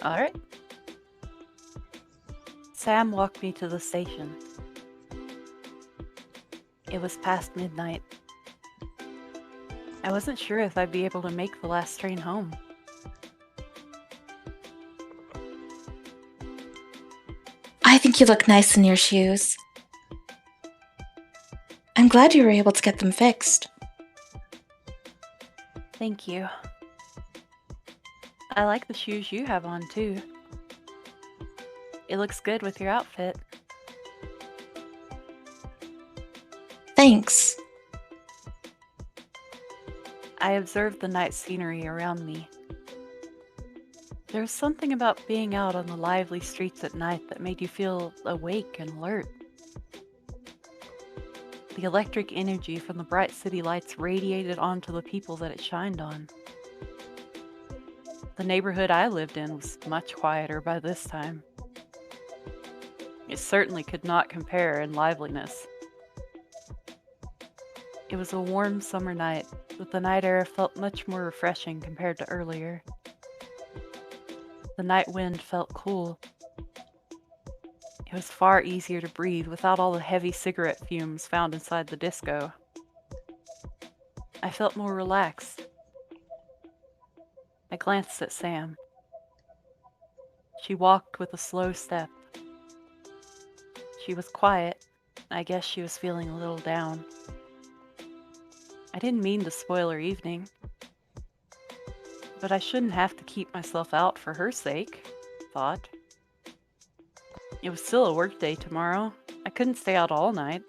All right. Sam walked me to the station. It was past midnight. I wasn't sure if I'd be able to make the last train home. I think you look nice in your shoes. I'm glad you were able to get them fixed. Thank you. I like the shoes you have on, too. It looks good with your outfit. Thanks. I observed the night scenery around me. There was something about being out on the lively streets at night that made you feel awake and alert. The electric energy from the bright city lights radiated onto the people that it shined on. The neighborhood I lived in was much quieter by this time. It certainly could not compare in liveliness. It was a warm summer night, but the night air felt much more refreshing compared to earlier. The night wind felt cool. It was far easier to breathe without all the heavy cigarette fumes found inside the disco. I felt more relaxed. I glanced at Sam. She walked with a slow step. She was quiet. I guess she was feeling a little down. I didn't mean to spoil her evening, but I shouldn't have to keep myself out for her sake, I thought. It was still a work day tomorrow. I couldn't stay out all night.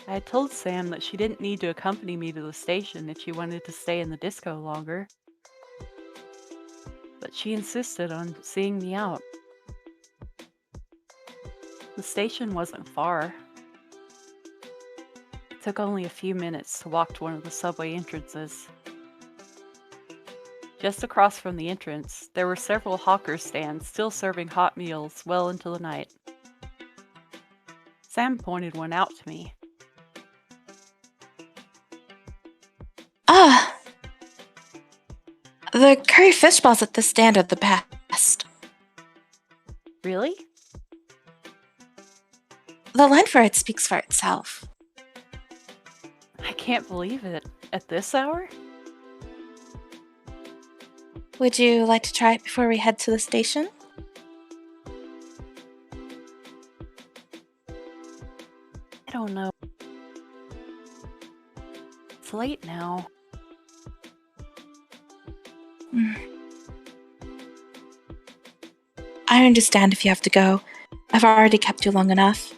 I had told Sam that she didn't need to accompany me to the station if she wanted to stay in the disco longer, but she insisted on seeing me out. The station wasn't far. It took only a few minutes to walk to one of the subway entrances. Just across from the entrance, there were several hawker stands still serving hot meals well into the night. Sam pointed one out to me. Ah! The curry fish balls at this stand are the best. Really? The line for it speaks for itself. I can't believe it. At this hour? Would you like to try it before we head to the station? I don't know. It's late now. I understand if you have to go. I've already kept you long enough.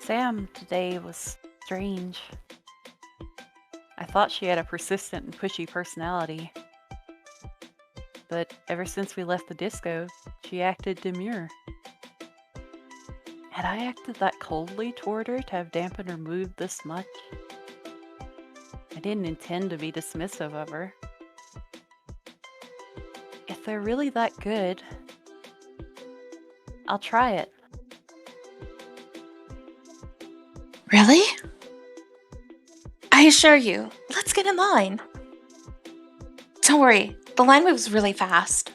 Sam today was strange. I thought she had a persistent and pushy personality. But ever since we left the disco, she acted demure. Had I acted that coldly toward her to have dampened her mood this much? I didn't intend to be dismissive of her. If they're really that good, I'll try it. Really? I assure you, let's get in line. Don't worry, the line moves really fast.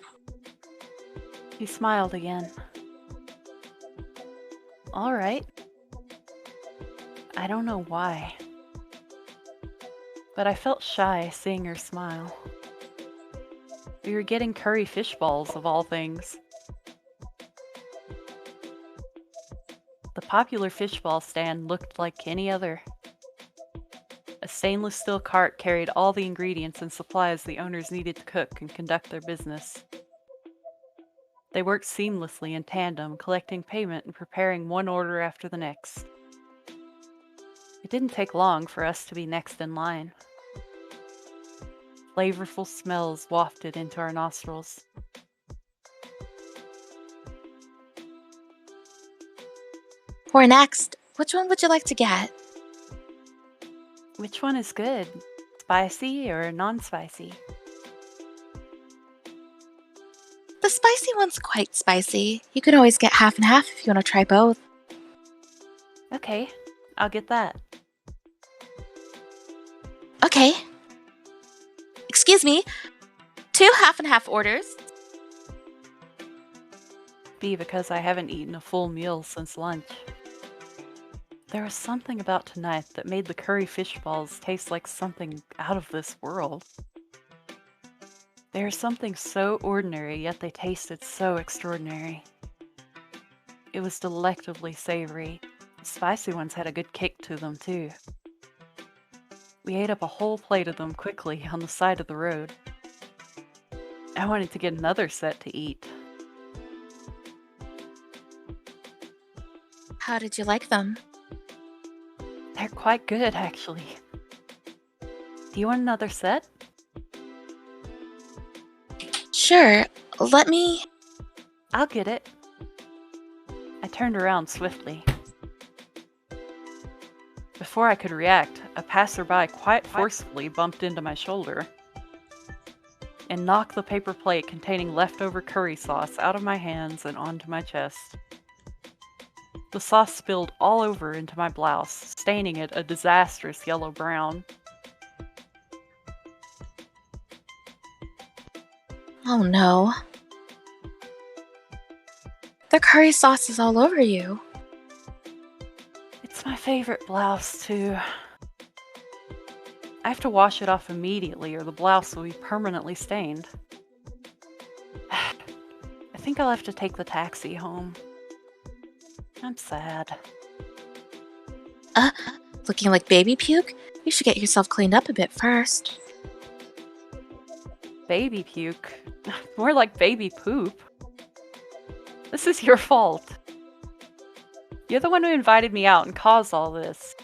She smiled again. All right. I don't know why, but I felt shy seeing her smile. We were getting curry fish balls, of all things. The popular fish ball stand looked like any other. A stainless steel cart carried all the ingredients and supplies the owners needed to cook and conduct their business. They worked seamlessly in tandem, collecting payment and preparing one order after the next. It didn't take long for us to be next in line. Flavorful smells wafted into our nostrils. We're next. Which one would you like to get? Which one is good? Spicy or non-spicy? The spicy one's quite spicy. You can always get half and half if you want to try both. Okay, I'll get that. Okay. Excuse me. 2 half-and-half orders. Be because I haven't eaten a full meal since lunch. There was something about tonight that made the curry fish balls taste like something out of this world. They were something so ordinary, yet they tasted so extraordinary. It was delectably savory. The spicy ones had a good kick to them, too. We ate up a whole plate of them quickly on the side of the road. I wanted to get another set to eat. How did you like them? They're quite good, actually. Do you want another set? Sure. Let me... I'll get it. I turned around swiftly. Before I could react, a passerby quite forcefully bumped into my shoulder and knocked the paper plate containing leftover curry sauce out of my hands and onto my chest. The sauce spilled all over into my blouse, staining it a disastrous yellow-brown. Oh no. The curry sauce is all over you. It's my favorite blouse, too. I have to wash it off immediately or the blouse will be permanently stained. I think I'll have to take the taxi home. I'm sad. Looking like baby puke? You should get yourself cleaned up a bit first. Baby puke? More like baby poop. This is your fault. You're the one who invited me out and caused all this.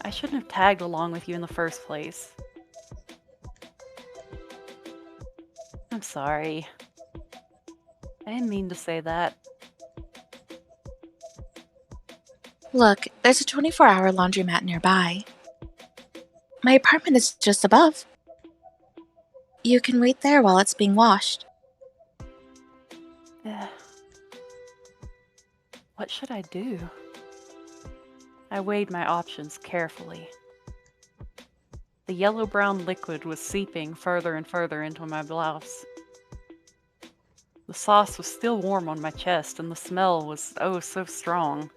I shouldn't have tagged along with you in the first place. I'm sorry. I didn't mean to say that. Look, there's a 24-hour laundromat nearby. My apartment is just above. You can wait there while it's being washed. What should I do? I weighed my options carefully. The yellow-brown liquid was seeping further and further into my blouse. The sauce was still warm on my chest, and the smell was oh so strong.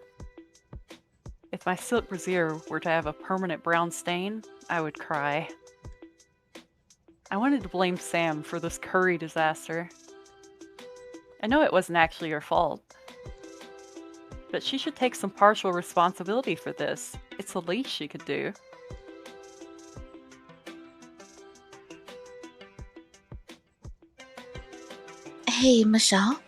If my silk brassiere were to have a permanent brown stain, I would cry. I wanted to blame Sam for this curry disaster. I know it wasn't actually her fault, but she should take some partial responsibility for this. It's the least she could do. Hey, Michelle.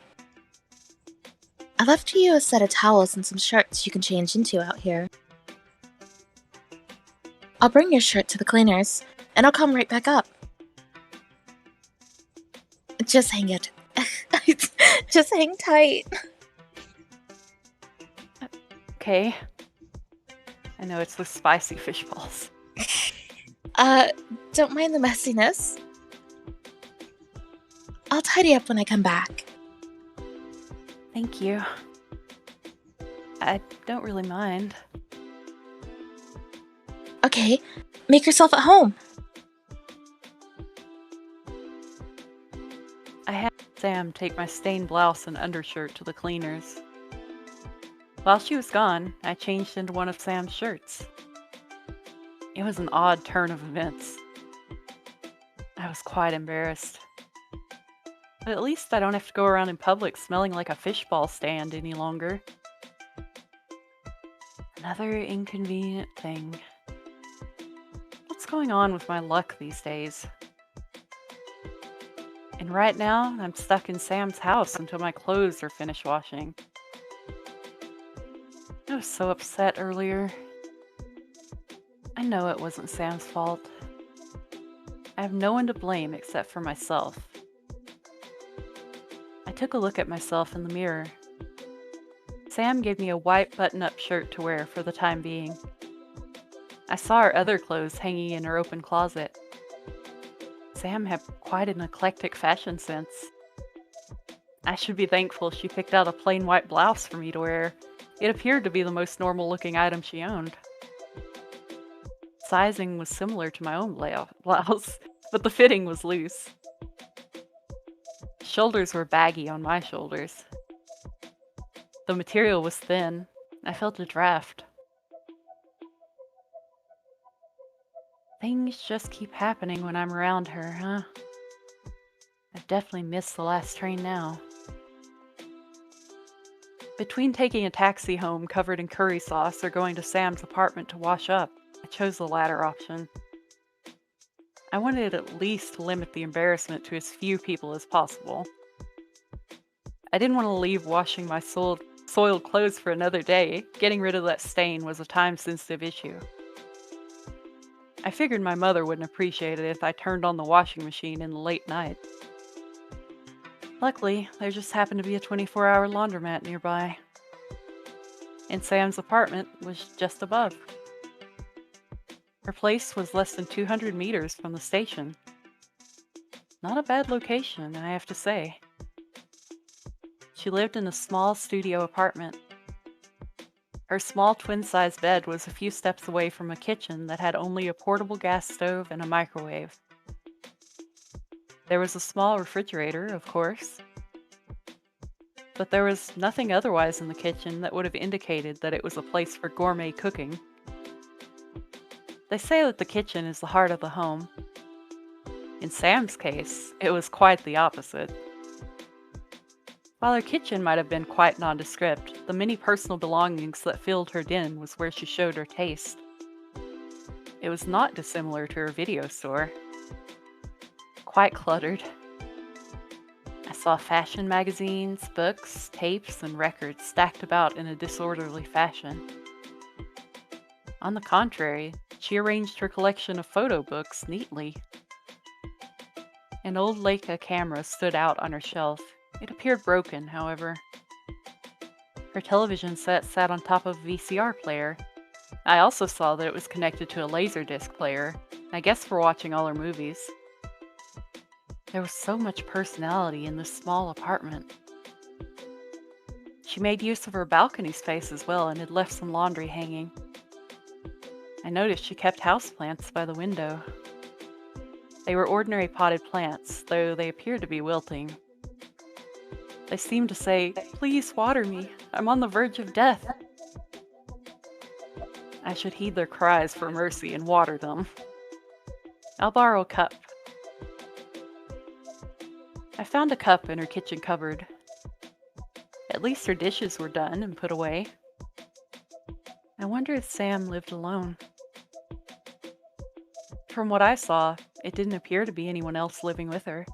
I left you a set of towels and some shirts you can change into out here. I'll bring your shirt to the cleaners, and I'll come right back up. Just hang it. Just hang tight. Okay. I know it's the spicy fish balls. Don't mind the messiness. I'll tidy up when I come back. Thank you. I don't really mind. Okay, make yourself at home. I had Sam take my stained blouse and undershirt to the cleaners. While she was gone, I changed into one of Sam's shirts. It was an odd turn of events. I was quite embarrassed. But at least I don't have to go around in public smelling like a fishball stand any longer. Another inconvenient thing. What's going on with my luck these days? And right now, I'm stuck in Sam's house until my clothes are finished washing. I was so upset earlier. I know it wasn't Sam's fault. I have no one to blame except for myself. I took a look at myself in the mirror. Sam gave me a white button-up shirt to wear for the time being. I saw her other clothes hanging in her open closet. Sam had quite an eclectic fashion sense. I should be thankful she picked out a plain white blouse for me to wear. It appeared to be the most normal-looking item she owned. sizing was similar to my own blouse, but the fitting was loose. Shoulders were baggy on my shoulders. The material was thin. I felt a draft. Things just keep happening when I'm around her, huh? I've definitely missed the last train now. Between taking a taxi home covered in curry sauce or going to Sam's apartment to wash up, I chose the latter option. I wanted at least to limit the embarrassment to as few people as possible. I didn't want to leave washing my soiled clothes for another day. Getting rid of that stain was a time-sensitive issue. I figured my mother wouldn't appreciate it if I turned on the washing machine in the late night. Luckily, there just happened to be a 24-hour laundromat nearby. And Sam's apartment was just above. Her place was less than 200 meters from the station. Not a bad location, I have to say. She lived in a small studio apartment. Her small twin-size bed was a few steps away from a kitchen that had only a portable gas stove and a microwave. There was a small refrigerator, of course, but there was nothing otherwise in the kitchen that would have indicated that it was a place for gourmet cooking. They say that the kitchen is the heart of the home. In Sam's case, it was quite the opposite. While her kitchen might have been quite nondescript, the many personal belongings that filled her den was where she showed her taste. It was not dissimilar to her video store. Quite cluttered. I saw fashion magazines, books, tapes, and records stacked about in a disorderly fashion. On the contrary, she arranged her collection of photo books neatly. An old Leica camera stood out on her shelf. It appeared broken, however. Her television set sat on top of a VCR player. I also saw that it was connected to a Laserdisc player, I guess for watching all her movies. There was so much personality in this small apartment. She made use of her balcony space as well and had left some laundry hanging. I noticed she kept houseplants by the window. They were ordinary potted plants, though they appeared to be wilting. They seemed to say, "Please water me. I'm on the verge of death." I should heed their cries for mercy and water them. I'll borrow a cup. I found a cup in her kitchen cupboard. At least her dishes were done and put away. I wonder if Sam lived alone. From what I saw, it didn't appear to be anyone else living with her.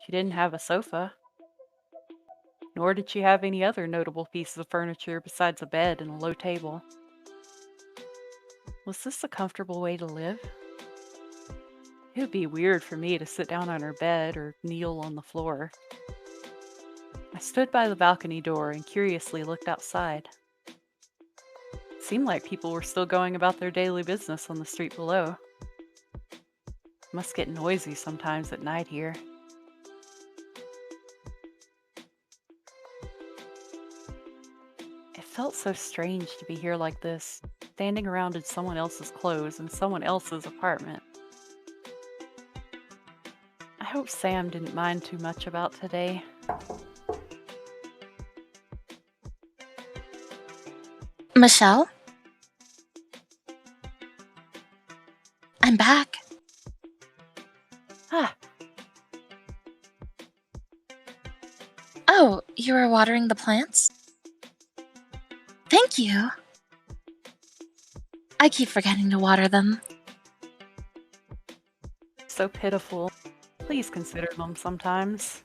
She didn't have a sofa. Nor did she have any other notable pieces of furniture besides a bed and a low table. Was this a comfortable way to live? It would be weird for me to sit down on her bed or kneel on the floor. I stood by the balcony door and curiously looked outside. It seemed like people were still going about their daily business on the street below. It must get noisy sometimes at night here. It felt so strange to be here like this, standing around in someone else's clothes in someone else's apartment. I hope Sam didn't mind too much about today. Michelle? I'm back. Ah, Oh, you were watering the plants? Thank you. I keep forgetting to water them. so pitiful. Please consider them sometimes.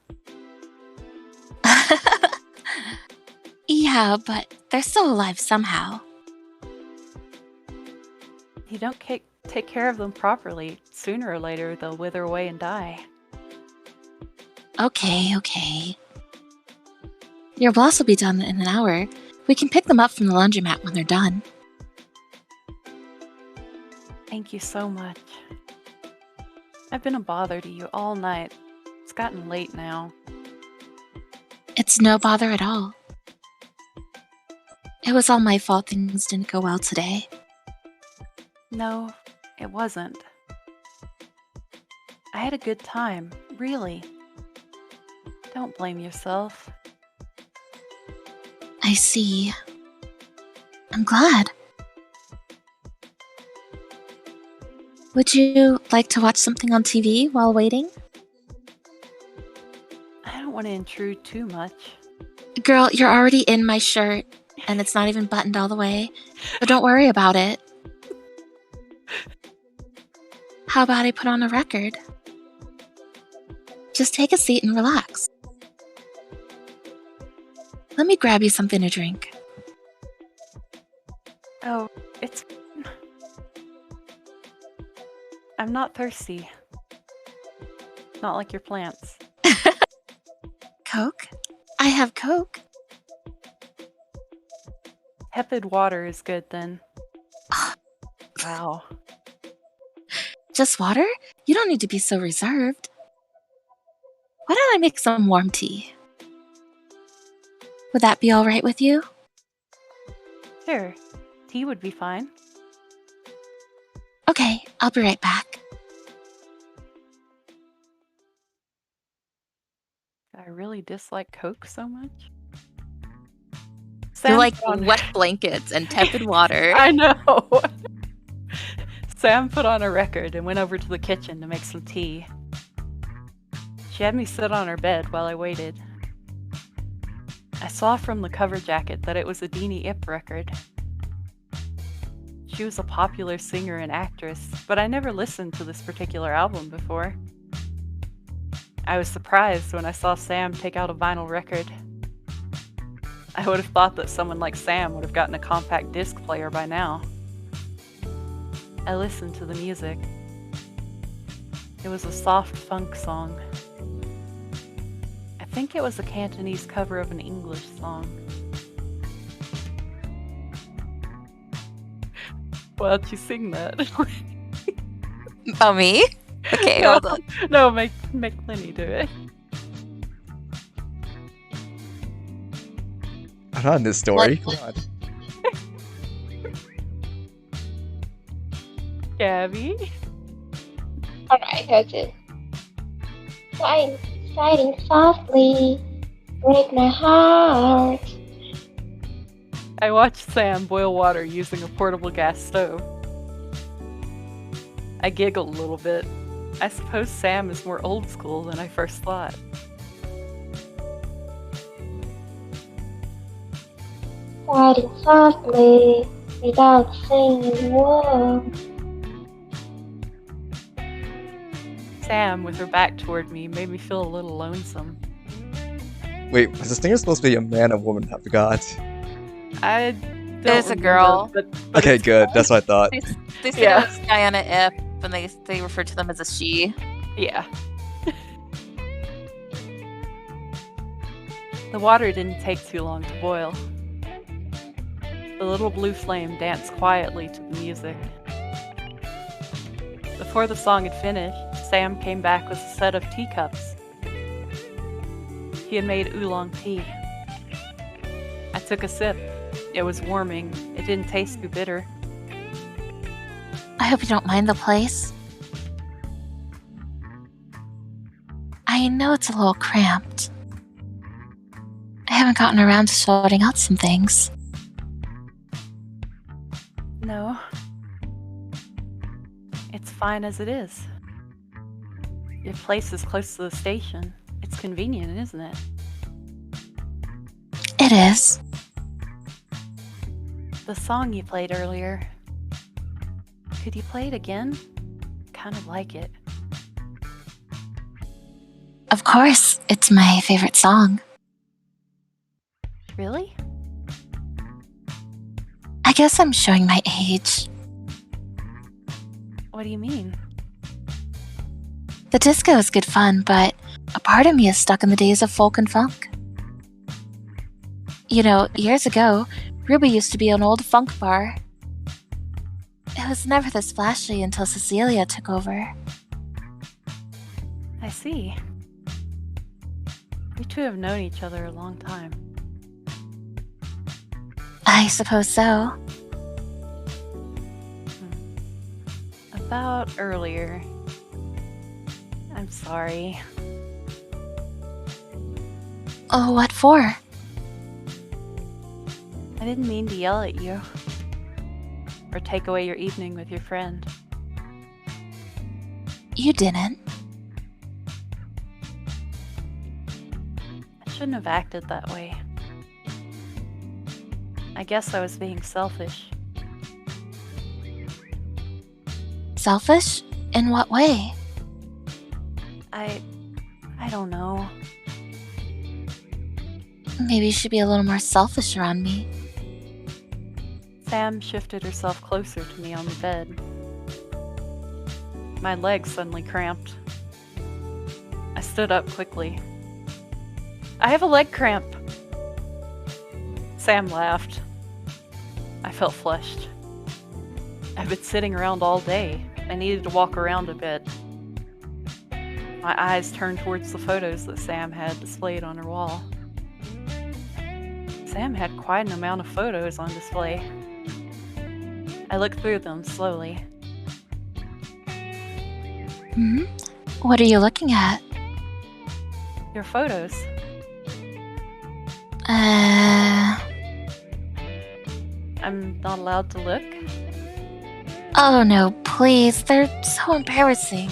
Yeah, but they're still alive somehow. If you don't take care of them properly, sooner or later they'll wither away and die. Okay. Your blouse will be done in an hour. We can pick them up from the laundromat when they're done. Thank you so much. I've been a bother to you all night. It's gotten late now. It's no bother at all. It was all my fault things didn't go well today. No, it wasn't. I had a good time, really. Don't blame yourself. I see. I'm glad. Would you like to watch something on TV while waiting? I don't want to intrude too much. Girl, you're already in my shirt, and it's not even buttoned all the way, so don't worry about it. How about I put on a record? Just take a seat and relax. Let me grab you something to drink. Oh, it's. I'm not thirsty. Not like your plants. Coke? I have Coke. Tepid water is good then. Wow. Just water? You don't need to be so reserved. Why don't I make some warm tea? Would that be all right with you? Sure. Tea would be fine. Okay, I'll be right back. I really dislike Coke so much. You're Sam like put on- wet blankets and tepid water. I know. Sam put on a record and went over to the kitchen to make some tea. She had me sit on her bed while I waited. I saw from the cover jacket that it was a Deanie record. She was a popular singer and actress, but I never listened to this particular album before. I was surprised when I saw Sam take out a vinyl record. I would have thought that someone like Sam would have gotten a compact disc player by now. I listened to the music. It was a soft funk song. I think it was a Cantonese cover of an English song. Why don't you sing that? Oh, me? Okay, hold on. No, make Lenny do it. I'm not in this story. Come on. Gabby? Alright, okay. Sliding softly, break my heart. I watched Sam boil water using a portable gas stove. I giggled a little bit. I suppose Sam is more old school than I first thought. Sliding softly, without saying a word. Sam, with her back toward me, made me feel a little lonesome. Wait, was the singer supposed to be a man or woman? I forgot. I don't There's a remember, girl. but Okay, it's good. fine. That's what I thought. They said Yeah. it was Diana If, and they refer to them as a she. Yeah. The water didn't take too long to boil. The little blue flame danced quietly to the music. Before the song had finished, Sam came back with a set of teacups. He had made oolong tea. I took a sip. It was warming. It didn't taste too bitter. I hope you don't mind the place. I know it's a little cramped. I haven't gotten around to sorting out some things. No. It's fine as it is. Your place is close to the station. It's convenient, isn't it? It is. The song you played earlier. Could you play it again? Kind of like it. Of course, it's my favorite song. Really? I guess I'm showing my age. What do you mean? The disco is good fun, but a part of me is stuck in the days of folk and funk. You know, years ago, Ruby used to be an old funk bar. It was never this flashy until Cecilia took over. I see. You two have known each other a long time. I suppose so. about earlier. I'm sorry. Oh, what for? I didn't mean to yell at you. Or take away your evening with your friend. You didn't. I shouldn't have acted that way. I guess I was being selfish. Selfish? In what way? I don't know. Maybe you should be a little more selfish around me. Sam shifted herself closer to me on the bed. My legs suddenly cramped. I stood up quickly. I have a leg cramp! Sam laughed. I felt flushed. I've been sitting around all day. I needed to walk around a bit. My eyes turned towards the photos that Sam had displayed on her wall. Sam had quite an amount of photos on display. I looked through them slowly. What are you looking at? Your photos. I'm not allowed to look? Oh no, please. They're so embarrassing.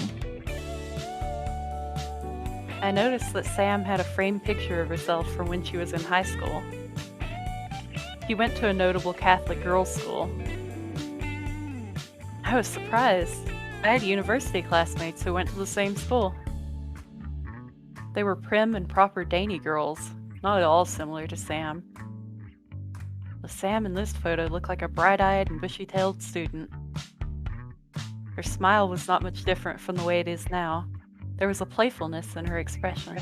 I noticed that Sam had a framed picture of herself from when she was in high school. She went to a notable Catholic girls' school. I was surprised. I had university classmates who went to the same school. They were prim and proper Deanie girls, not at all similar to Sam. The Sam in this photo looked like a bright-eyed and bushy-tailed student. Her smile was not much different from the way it is now. There was a playfulness in her expression.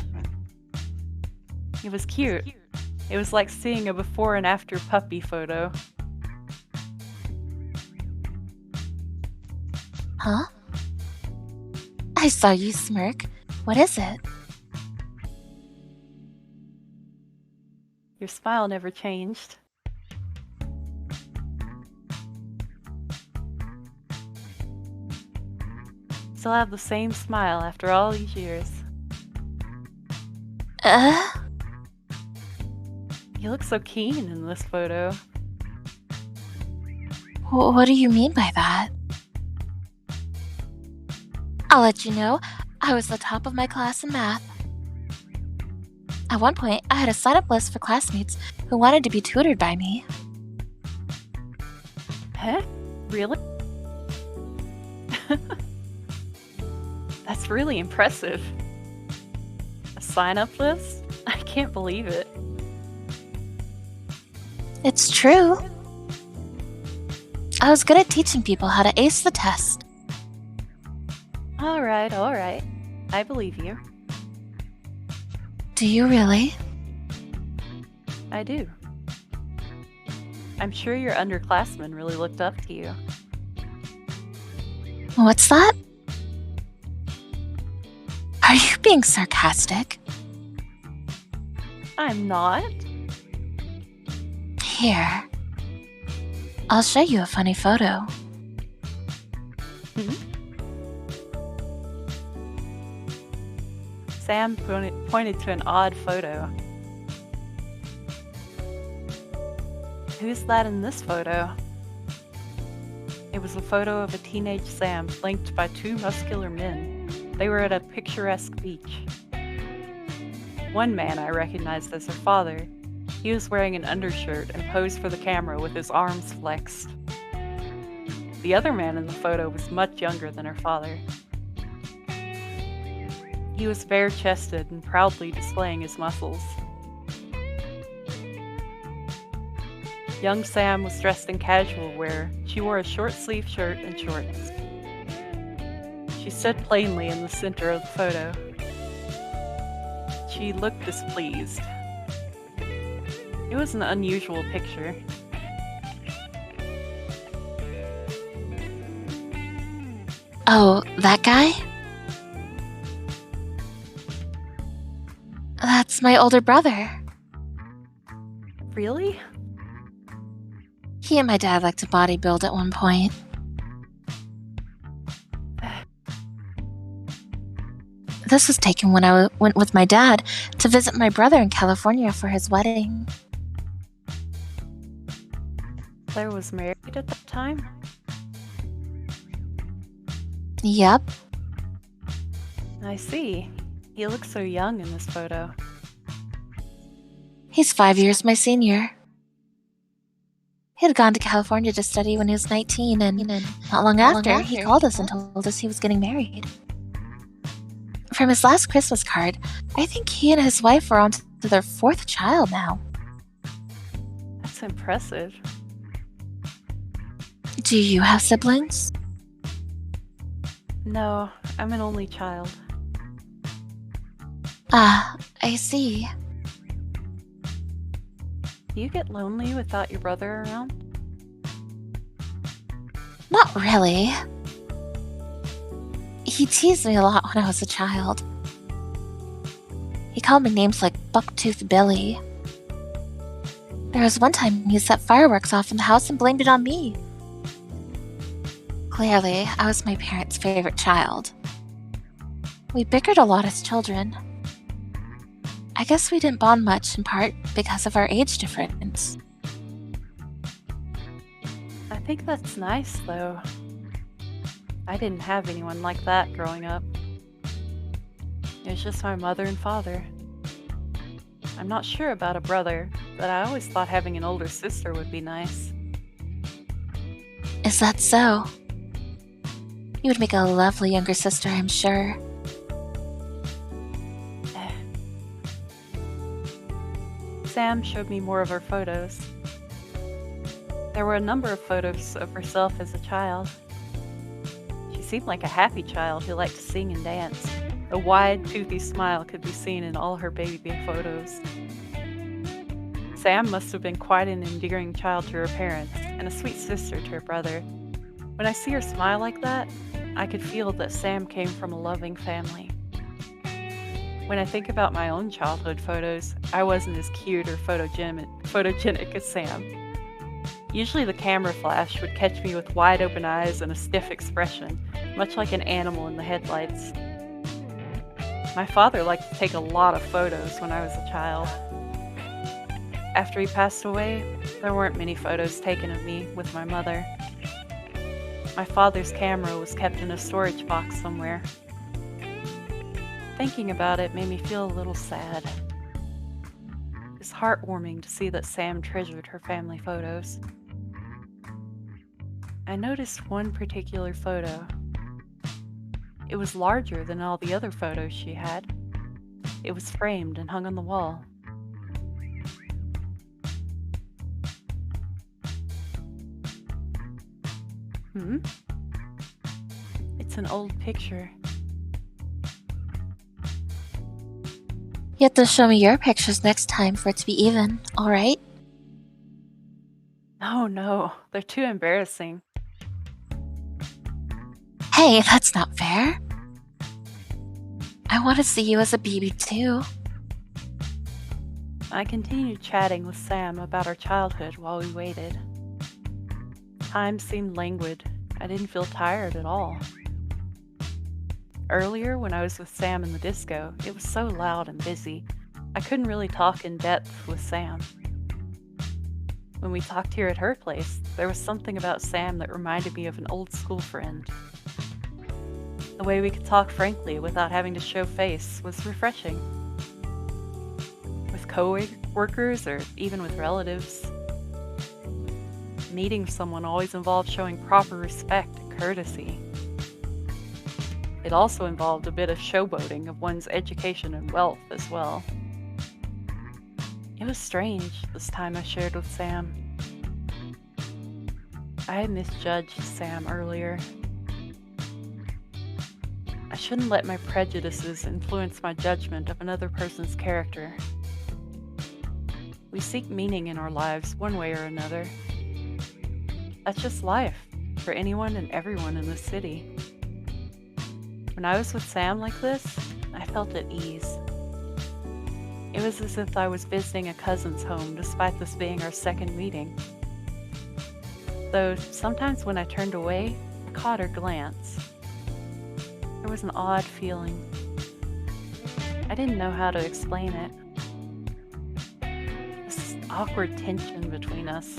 It was cute. It was like seeing a before and after puppy photo. Huh? I saw you smirk. What is it? Your smile never changed. Still have the same smile after all these years. You look so keen in this photo. What do you mean by that? I'll let you know, I was the top of my class in math. At one point, I had a sign-up list for classmates who wanted to be tutored by me. Huh? Really? That's really impressive. A sign-up list? I can't believe it. It's true. I was good at teaching people how to ace the test. Alright. I believe you. Do you really? I do. I'm sure your underclassmen really looked up to you. What's that? Are you being sarcastic? I'm not. Here. I'll show you a funny photo. Sam pointed to an odd photo. Who's that in this photo? It was a photo of a teenage Sam flanked by two muscular men. They were at a picturesque beach. One man I recognized as her father. He was wearing an undershirt and posed for the camera with his arms flexed. The other man in the photo was much younger than her father. He was bare-chested and proudly displaying his muscles. Young Sam was dressed in casual wear. She wore a short-sleeved shirt and shorts. She stood plainly in the center of the photo. She looked displeased. It was an unusual picture. Oh, that guy? That's my older brother. Really? He and my dad liked to bodybuild at one point. This was taken when I went with my dad to visit my brother in California for his wedding. Claire was married at that time? Yep. I see. He looks so young in this photo. He's 5 years my senior. He had gone to California to study when he was 19, and not long after, he called us and told us he was getting married. From his last Christmas card, I think he and his wife are on to their 4th child now. That's impressive. Do you have siblings? No, I'm an only child. Ah, I see. Do you get lonely without your brother around? Not really. He teased me a lot when I was a child. He called me names like Bucktooth Billy. There was one time he set fireworks off in the house and blamed it on me. Clearly, I was my parents' favorite child. We bickered a lot as children. I guess we didn't bond much in part because of our age difference. I think that's nice, though. I didn't have anyone like that growing up. It was just my mother and father. I'm not sure about a brother, but I always thought having an older sister would be nice. Is that so? You would make a lovely younger sister, I'm sure. Sam showed me more of her photos. There were a number of photos of herself as a child. She seemed like a happy child who liked to sing and dance. A wide, toothy smile could be seen in all her baby photos. Sam must have been quite an endearing child to her parents, and a sweet sister to her brother. When I see her smile like that, I could feel that Sam came from a loving family. When I think about my own childhood photos, I wasn't as cute or photogenic as Sam. Usually the camera flash would catch me with wide open eyes and a stiff expression, much like an animal in the headlights. My father liked to take a lot of photos when I was a child. After he passed away, there weren't many photos taken of me with my mother. My father's camera was kept in a storage box somewhere. Thinking about it made me feel a little sad. It's heartwarming to see that Sam treasured her family photos. I noticed one particular photo. It was larger than all the other photos she had. It was framed and hung on the wall. It's an old picture. You have to show me your pictures next time for it to be even, alright? No, they're too embarrassing. Hey, that's not fair. I want to see you as a baby too. I continued chatting with Sam about our childhood while we waited. Time seemed languid. I didn't feel tired at all. Earlier, when I was with Sam in the disco, it was so loud and busy, I couldn't really talk in depth with Sam. When we talked here at her place, there was something about Sam that reminded me of an old school friend. The way we could talk frankly without having to show face was refreshing. With co-workers or even with relatives, meeting someone always involved showing proper respect and courtesy. It also involved a bit of showboating of one's education and wealth as well. It was strange this time I shared with Sam. I had misjudged Sam earlier. I shouldn't let my prejudices influence my judgment of another person's character. We seek meaning in our lives one way or another. That's just life for anyone and everyone in this city. When I was with Sam like this, I felt at ease. It was as if I was visiting a cousin's home despite this being our second meeting. Though sometimes when I turned away, I caught her glance. There was an odd feeling. I didn't know how to explain it. This awkward tension between us.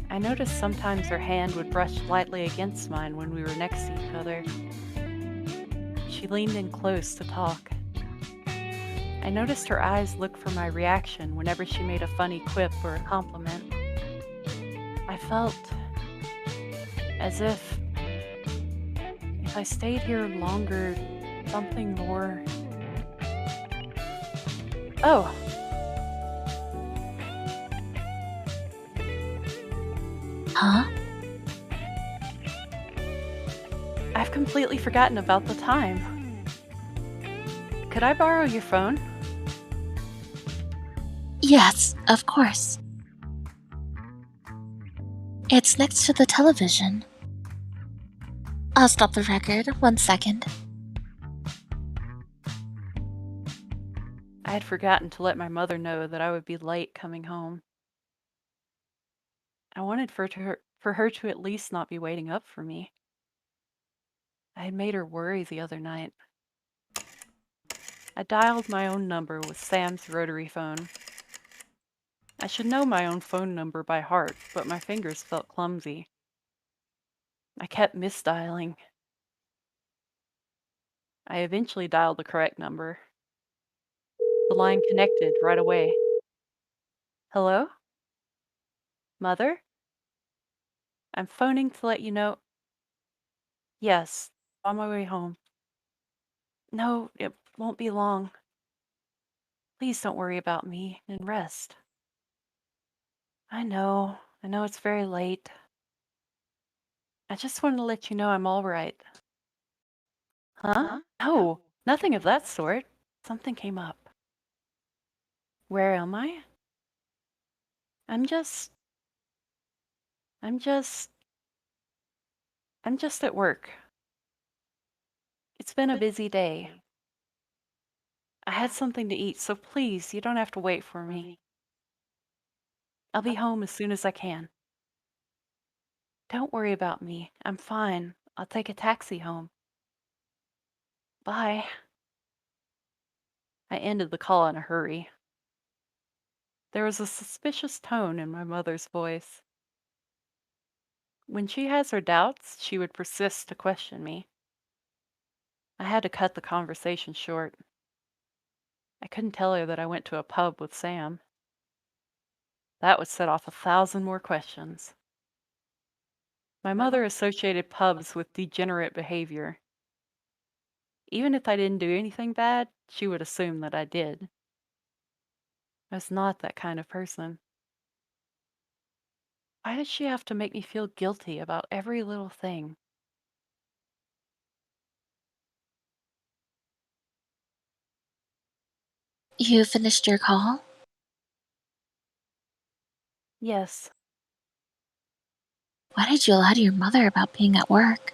I noticed sometimes her hand would brush lightly against mine when we were next to each other. She leaned in close to talk. I noticed her eyes look for my reaction whenever she made a funny quip or a compliment. I felt as if I stayed here longer, something more. Oh, Huh? I've completely forgotten about the time. Could I borrow your phone? Yes, of course. It's next to the television. I'll stop the record 1 second. I had forgotten to let my mother know that I would be late coming home. I wanted for her to at least not be waiting up for me. I had made her worry the other night. I dialed my own number with Sam's rotary phone. I should know my own phone number by heart, but my fingers felt clumsy. I kept misdialing. I eventually dialed the correct number. The line connected right away. Hello? Mother? I'm phoning to let you know. Yes, on my way home. No, it won't be long. Please don't worry about me and rest. I know it's very late. I just wanted to let you know I'm all right. Huh? No, nothing of that sort. Something came up. Where am I? I'm just I'm just I'm just at work. It's been a busy day. I had something to eat, so please, you don't have to wait for me. I'll be home as soon as I can. Don't worry about me. I'm fine. I'll take a taxi home. Bye. I ended the call in a hurry. There was a suspicious tone in my mother's voice. When she has her doubts, she would persist to question me. I had to cut the conversation short. I couldn't tell her that I went to a pub with Sam. That would set off 1,000 more questions. My mother associated pubs with degenerate behavior. Even if I didn't do anything bad, she would assume that I did. I was not that kind of person. Why does she have to make me feel guilty about every little thing? You finished your call? Yes, Why did you lie to your mother about being at work?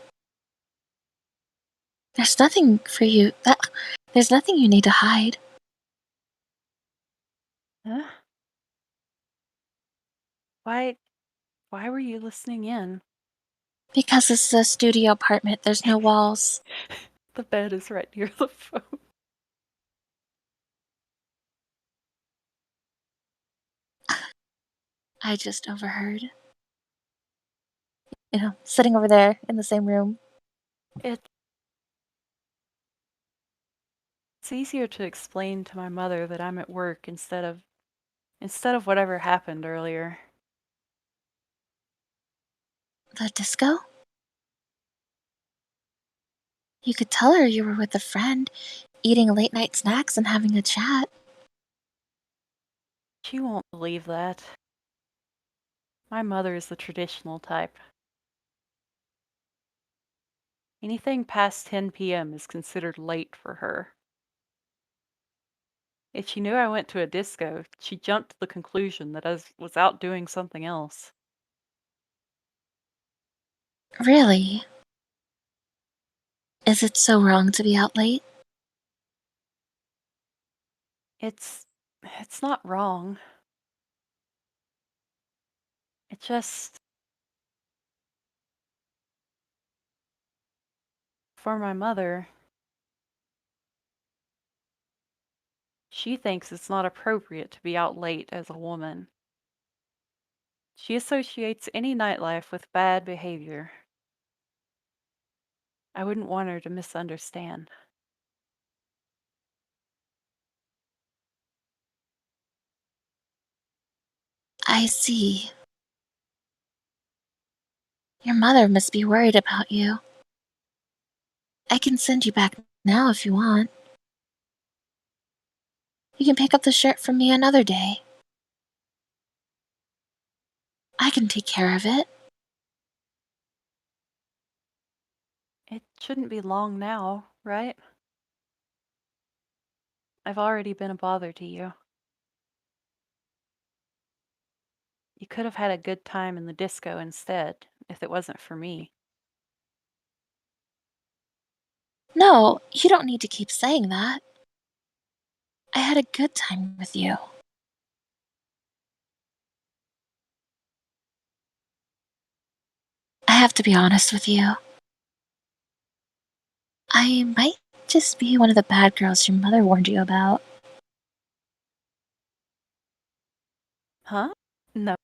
There's nothing for you that there's nothing you need to hide. huh? Why were you listening in? Because this is a studio apartment, there's no walls. The bed is right near the phone. I just overheard. Sitting over there in the same room. It's easier to explain to my mother that I'm at work instead of whatever happened earlier. The disco? You could tell her you were with a friend, eating late night snacks and having a chat. She won't believe that. My mother is the traditional type. Anything past 10 p.m. is considered late for her. If she knew I went to a disco, she jumped to the conclusion that I was out doing something else. Really? Is it so wrong to be out late? It's not wrong. It just, for my mother, She thinks it's not appropriate to be out late as a woman. She associates any nightlife with bad behavior. I wouldn't want her to misunderstand. I see. Your mother must be worried about you. I can send you back now if you want. You can pick up the shirt from me another day. I can take care of it. It shouldn't be long now, right? I've already been a bother to you. You could have had a good time in the disco instead, if it wasn't for me. No, you don't need to keep saying that. I had a good time with you. I have to be honest with you. I might just be one of the bad girls your mother warned you about. Huh? No.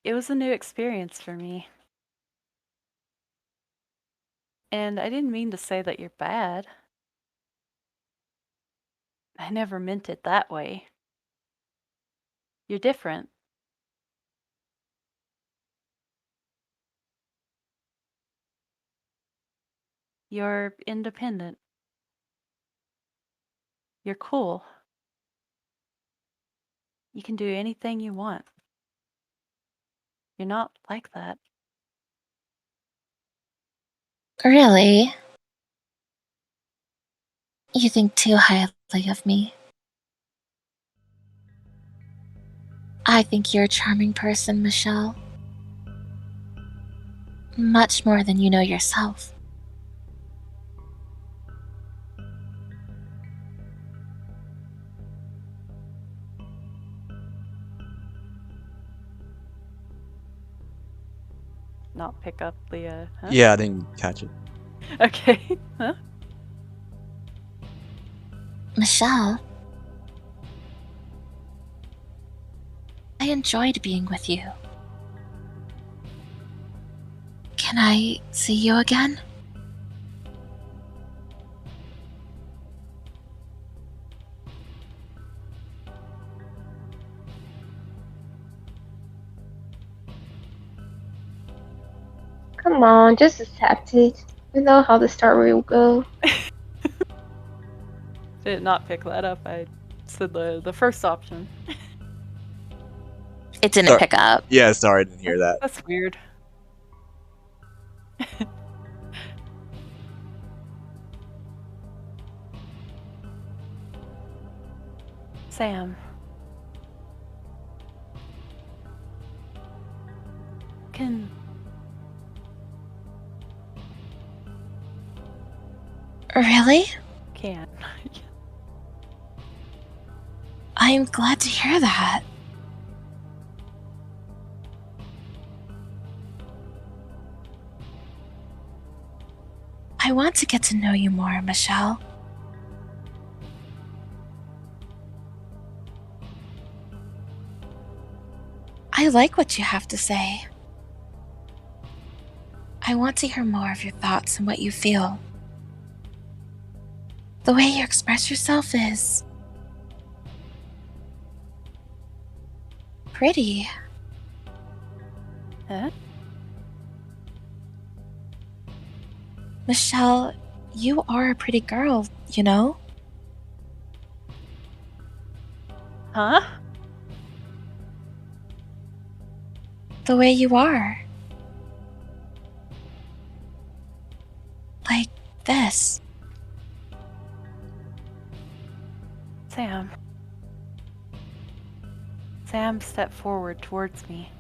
It was a new experience for me. And I didn't mean to say that you're bad. I never meant it that way. You're different. You're independent. You're cool. You can do anything you want. You're not like that. Really? You think too highly of me. I think you're a charming person, Michelle. Much more than you know yourself. Not pick up the, huh? Yeah, I didn't catch it. Okay. Huh? Michelle, I enjoyed being with you. Can I see you again? Come on, just accept it. We know how the story will go. Did not pick that up. I said the first option. It didn't Sorry. pick up. Yeah, sorry, I didn't hear that. That's weird. Sam. Can Really? can. I'm glad to hear that. I want to get to know you more, Michelle. I like what you have to say. I want to hear more of your thoughts and what you feel. The way you express yourself is pretty. Huh? Michelle, you are a pretty girl, you know? Huh? The way you are. Like this. Sam. Sam stepped forward towards me.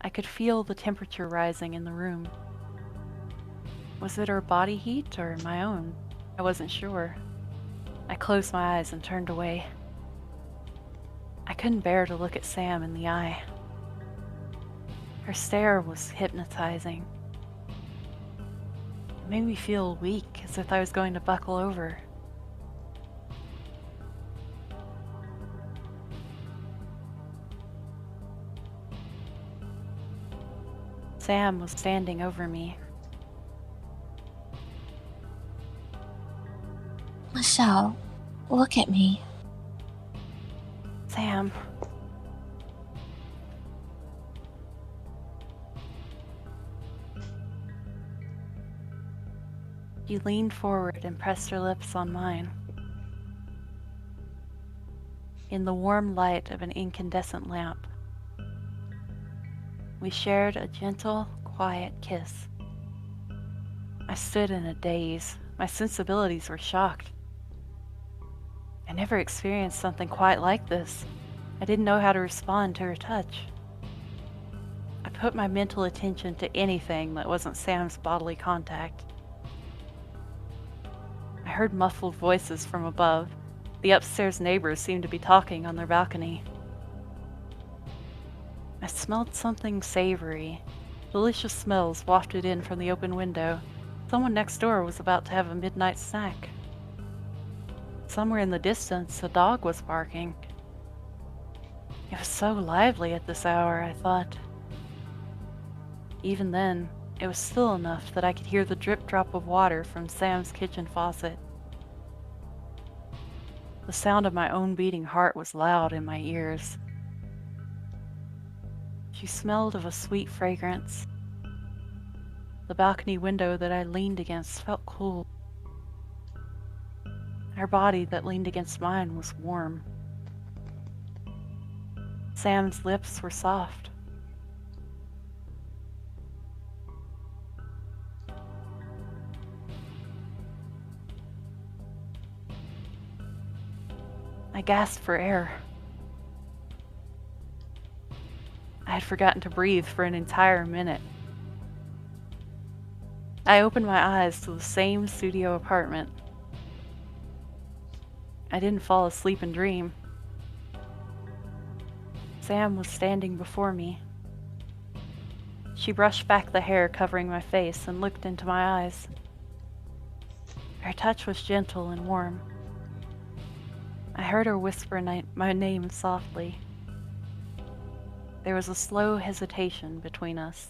I could feel the temperature rising in the room. Was it her body heat or my own? I wasn't sure. I closed my eyes and turned away. I couldn't bear to look at Sam in the eye. Her stare was hypnotizing. It made me feel weak, as if I was going to buckle over, Sam was standing over me. Michelle, look at me. Sam. She leaned forward and pressed her lips on mine. In the warm light of an incandescent lamp, we shared a gentle, quiet kiss. I stood in a daze. My sensibilities were shocked. I never experienced something quite like this. I didn't know how to respond to her touch. I put my mental attention to anything that wasn't Sam's bodily contact. I heard muffled voices from above. The upstairs neighbors seemed to be talking on their balcony. I smelled something savory. Delicious smells wafted in from the open window. Someone next door was about to have a midnight snack. Somewhere in the distance, a dog was barking. It was so lively at this hour, I thought. Even then, it was still enough that I could hear the drip-drop of water from Sam's kitchen faucet. The sound of my own beating heart was loud in my ears. She smelled of a sweet fragrance. The balcony window that I leaned against felt cool. Her body that leaned against mine was warm. Sam's lips were soft. I gasped for air. I had forgotten to breathe for an entire minute. I opened my eyes to the same studio apartment. I didn't fall asleep and dream. Sam was standing before me. She brushed back the hair covering my face and looked into my eyes. Her touch was gentle and warm. I heard her whisper my name softly. There was a slow hesitation between us.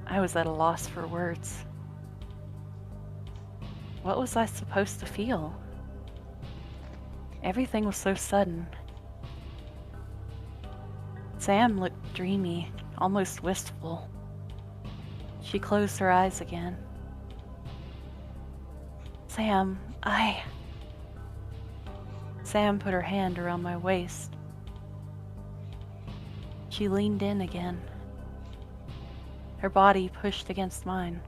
I was at a loss for words. What was I supposed to feel? Everything was so sudden. Sam looked dreamy, almost wistful. She closed her eyes again. Sam, Sam put her hand around my waist. She leaned in again. Her body pushed against mine.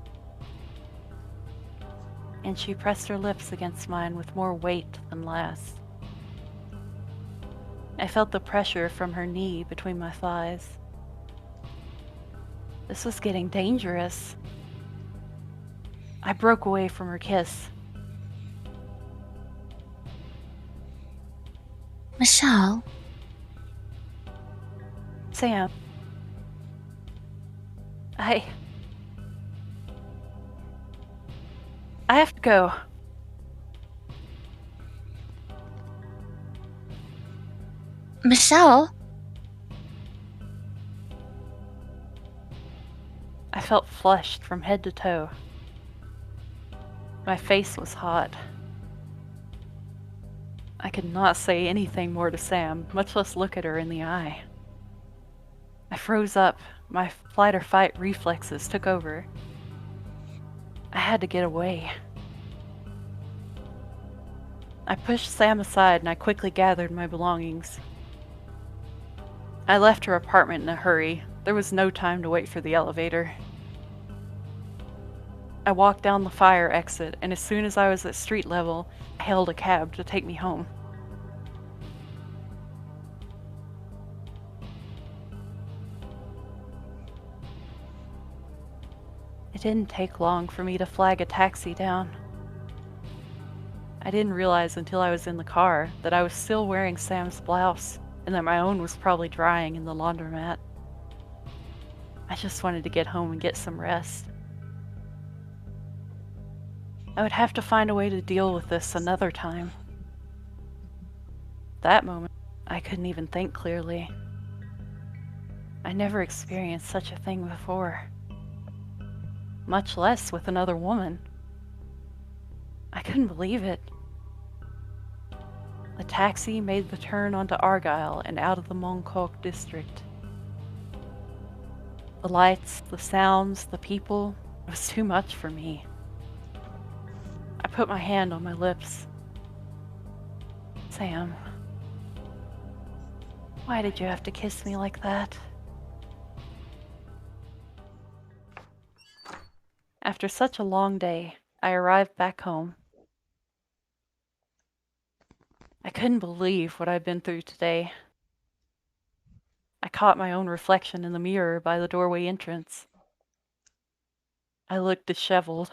And she pressed her lips against mine with more weight than last. I felt the pressure from her knee between my thighs. This was getting dangerous. I broke away from her kiss. Michelle. Sam. I have to go. Michelle? I felt flushed from head to toe. My face was hot. I could not say anything more to Sam, much less look at her in the eye. I froze up. My flight or fight reflexes took over. I had to get away. I pushed Sam aside and I quickly gathered my belongings. I left her apartment in a hurry. There was no time to wait for the elevator. I walked down the fire exit, and as soon as I was at street level, I hailed a cab to take me home. It didn't take long for me to flag a taxi down. I didn't realize until I was in the car that I was still wearing Sam's blouse and that my own was probably drying in the laundromat. I just wanted to get home and get some rest. I would have to find a way to deal with this another time. That moment, I couldn't even think clearly. I never experienced such a thing before, much less with another woman. I couldn't believe it. The taxi made the turn onto Argyle and out of the Mongkok district. The lights, the sounds, the people, it was too much for me. I put my hand on my lips. Sam, why did you have to kiss me like that? After such a long day, I arrived back home. I couldn't believe what I'd been through today. I caught my own reflection in the mirror by the doorway entrance. I looked disheveled.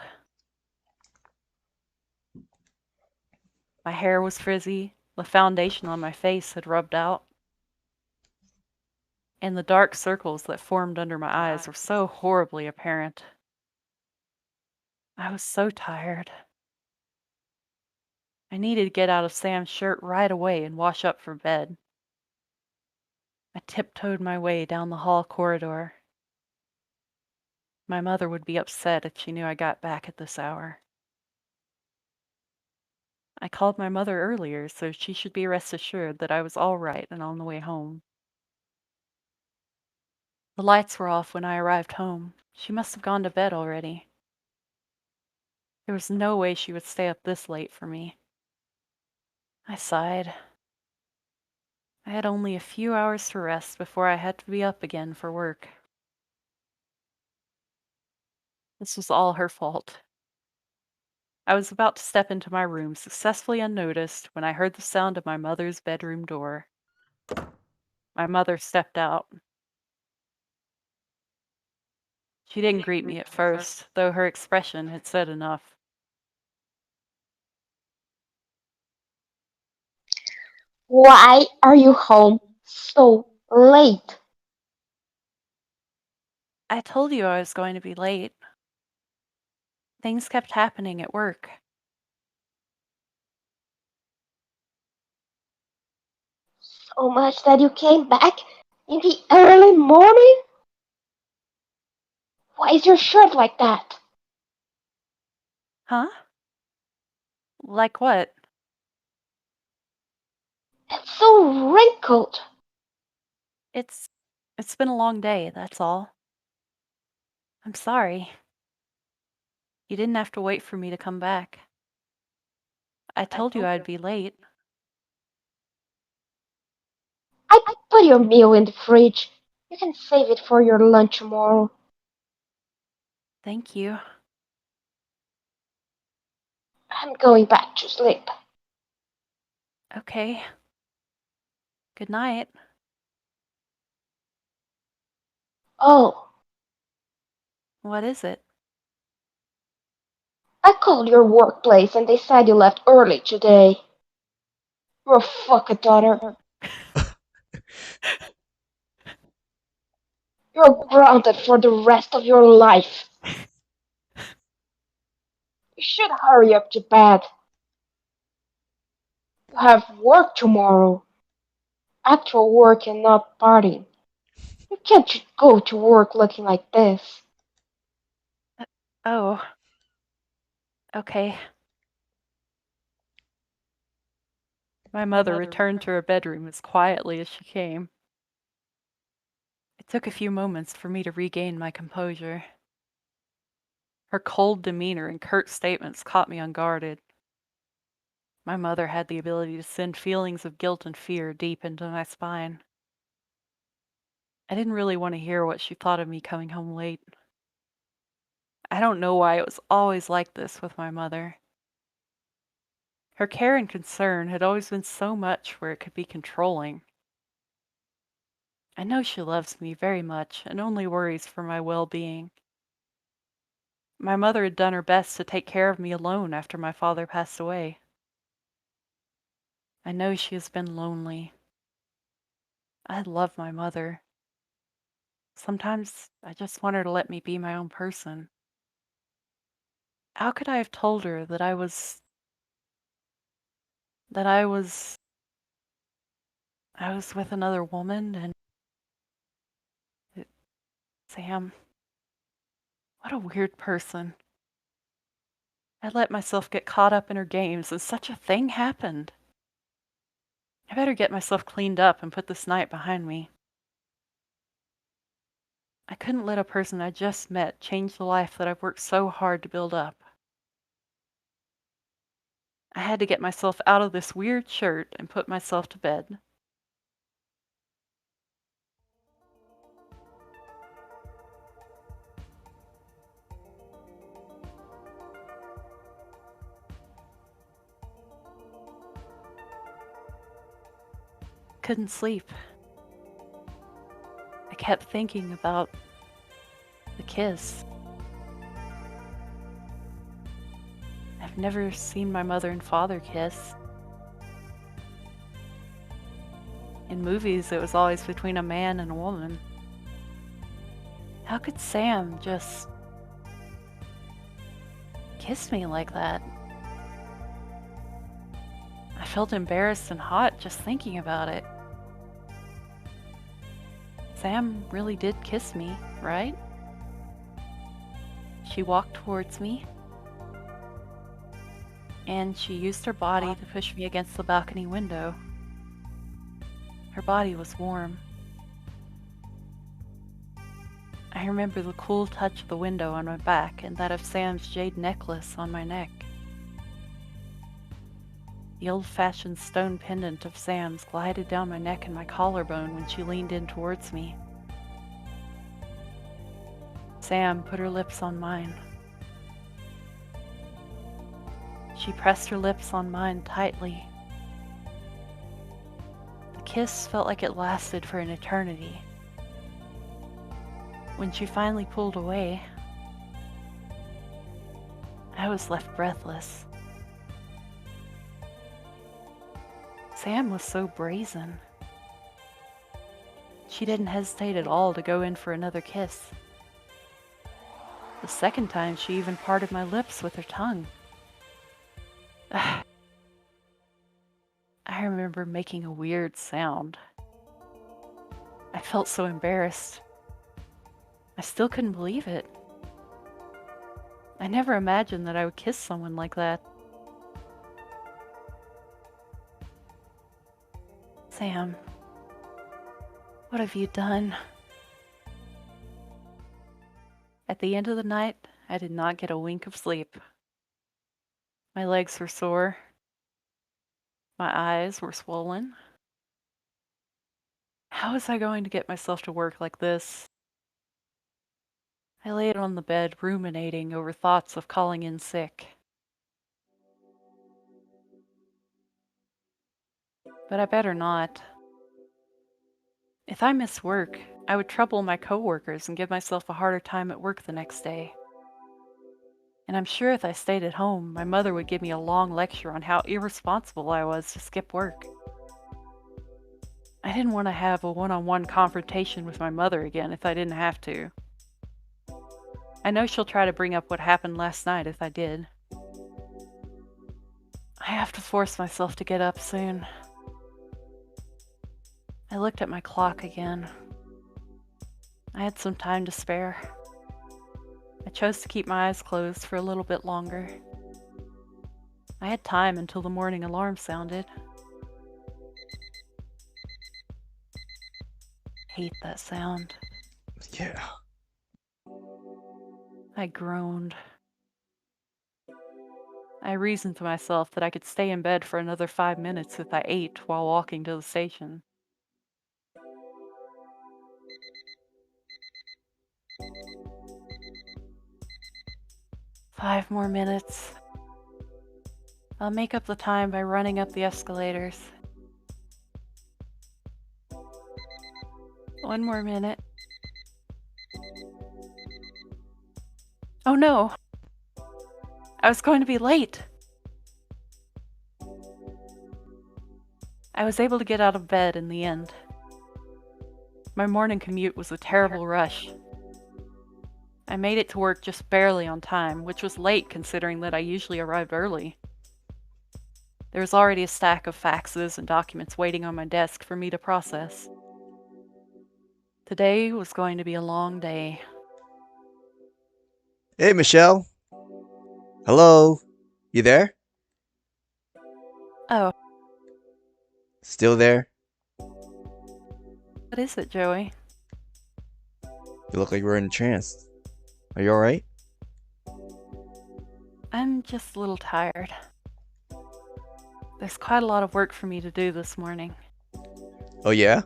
My hair was frizzy, the foundation on my face had rubbed out, and the dark circles that formed under my eyes were so horribly apparent. I was so tired. I needed to get out of Sam's shirt right away and wash up for bed. I tiptoed my way down the hall corridor. My mother would be upset if she knew I got back at this hour. I called my mother earlier, so she should be rest assured that I was all right and on the way home. The lights were off when I arrived home. She must have gone to bed already. There was no way she would stay up this late for me. I sighed. I had only a few hours to rest before I had to be up again for work. This was all her fault. I was about to step into my room successfully unnoticed when I heard the sound of my mother's bedroom door. My mother stepped out. She didn't greet me at first, though her expression had said enough. Why are you home so late? I told you I was going to be late. Things kept happening at work. So much that you came back in the early morning? Why is your shirt like that? Huh? Like what? It's so wrinkled. It's it's been a long day, that's all. I'm sorry. You didn't have to wait for me to come back. I told you I'd be late. I put your meal in the fridge. You can save it for your lunch tomorrow. Thank you. I'm going back to sleep. Okay. Good night. Oh, What is it? I called your workplace and they said you left early today. You're a fucking daughter. You're grounded for the rest of your life. You should hurry up to bed. You have work tomorrow. Actual work and not partying. You can't just go to work looking like this. Oh, okay. My mother returned to her bedroom as quietly as she came. It took a few moments for me to regain my composure. Her cold demeanor and curt statements caught me unguarded. My mother had the ability to send feelings of guilt and fear deep into my spine. I didn't really want to hear what she thought of me coming home late. I don't know why it was always like this with my mother. Her care and concern had always been so much where it could be controlling. I know she loves me very much and only worries for my well-being. My mother had done her best to take care of me alone after my father passed away. I know she has been lonely. I love my mother. Sometimes I just want her to let me be my own person. How could I have told her that I was with another woman Sam, what a weird person. I let myself get caught up in her games and such a thing happened. I better get myself cleaned up and put this night behind me. I couldn't let a person I just met change the life that I've worked so hard to build up. I had to get myself out of this weird shirt and put myself to bed. Couldn't sleep. I kept thinking about the kiss. I've never seen my mother and father kiss. In movies, it was always between a man and a woman. How could Sam just kiss me like that? I felt embarrassed and hot just thinking about it. Sam really did kiss me, right? She walked towards me, and she used her body to push me against the balcony window. Her body was warm. I remember the cool touch of the window on my back and that of Sam's jade necklace on my neck. The old-fashioned stone pendant of Sam's glided down my neck and my collarbone when she leaned in towards me. Sam put her lips on mine. She pressed her lips on mine tightly. The kiss felt like it lasted for an eternity. When she finally pulled away, I was left breathless. Sam was so brazen. She didn't hesitate at all to go in for another kiss. The second time, she even parted my lips with her tongue. I remember making a weird sound. I felt so embarrassed. I still couldn't believe it. I never imagined that I would kiss someone like that. Sam, what have you done? At the end of the night, I did not get a wink of sleep. My legs were sore. My eyes were swollen. How was I going to get myself to work like this? I laid on the bed, ruminating over thoughts of calling in sick. But I better not. If I missed work, I would trouble my coworkers and give myself a harder time at work the next day. And I'm sure if I stayed at home, my mother would give me a long lecture on how irresponsible I was to skip work. I didn't want to have a one-on-one confrontation with my mother again if I didn't have to. I know she'll try to bring up what happened last night if I did. I have to force myself to get up soon. I looked at my clock again. I had some time to spare. I chose to keep my eyes closed for a little bit longer. I had time until the morning alarm sounded. Hate that sound. Yeah. I groaned. I reasoned to myself that I could stay in bed for another 5 minutes if I ate while walking to the station. Five more minutes. I'll make up the time by running up the escalators. 1 more minute. Oh no! I was going to be late! I was able to get out of bed in the end. My morning commute was a terrible rush. I made it to work just barely on time, which was late considering that I usually arrived early. There was already a stack of faxes and documents waiting on my desk for me to process. Today was going to be a long day. Hey, Michelle. Hello? You there? Oh, Still there? what is it, Joey? You look like you were in a trance. Are you alright? I'm just a little tired. There's quite a lot of work for me to do this morning. Oh yeah?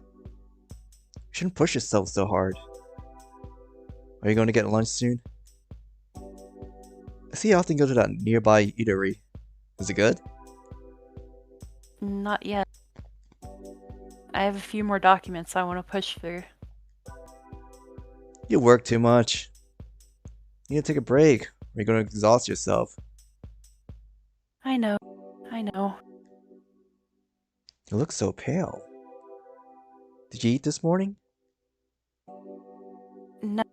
You shouldn't push yourself so hard. Are you going to get lunch soon? I see you often go to that nearby eatery. Is it good? Not yet. I have a few more documents I want to push through. You work too much. You need to take a break, or you're going to exhaust yourself. I know. You look so pale. Did you eat this morning? No,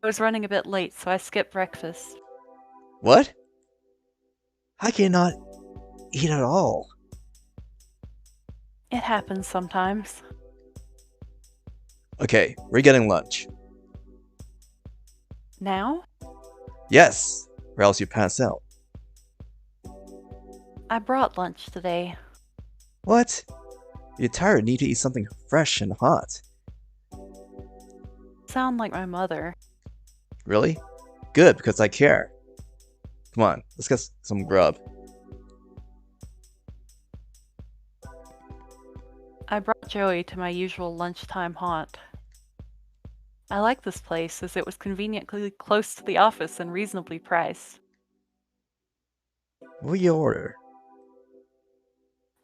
I was running a bit late, so I skipped breakfast. What? How can you not eat at all? It happens sometimes. Okay, we're getting lunch. Now? Yes, or else you pass out. I brought lunch today. What? You're tired and need to eat something fresh and hot. Sound like my mother. Really? Good, because I care. Come on, let's get some grub. I brought Joey to my usual lunchtime haunt. I like this place as it was conveniently close to the office and reasonably priced. What will you order?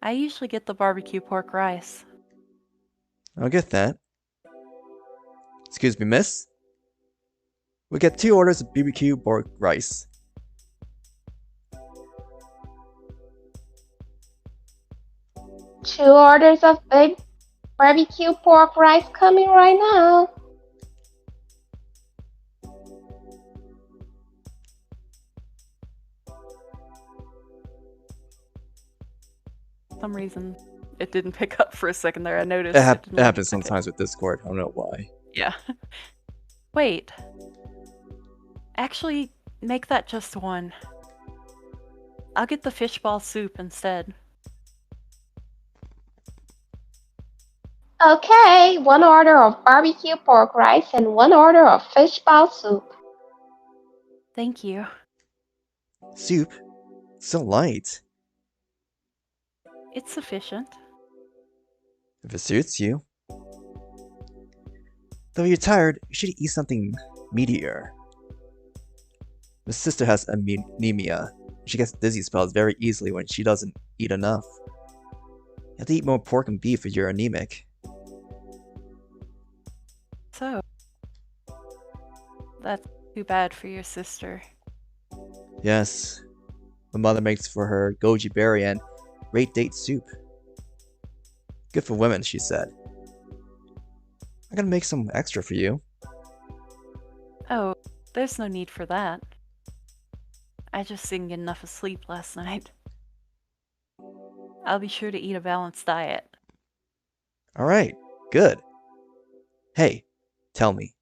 I usually get the barbecue pork rice. I'll get that. Excuse me, miss? We get 2 orders of BBQ pork rice. Two orders of big barbecue pork rice coming right now. For some reason, it didn't pick up for a second there. I noticed. It didn't happens look like it. sometimes with Discord. I don't know why. Yeah. Wait. Actually, make that just one. I'll get the fishball soup instead. Okay, one order of barbecue pork rice and one order of fishball soup. Thank you. Soup? So light. It's sufficient. If it suits you. Though you're tired, you should eat something meatier. My sister has anemia. She gets dizzy spells very easily when she doesn't eat enough. You have to eat more pork and beef if you're anemic. So, that's too bad for your sister. Yes. My mother makes for her goji berry and red date soup. Good for women, she said. I'm gonna make some extra for you. Oh, there's no need for that. I just didn't get enough sleep last night. I'll be sure to eat a balanced diet. Alright, good. Hey, tell me.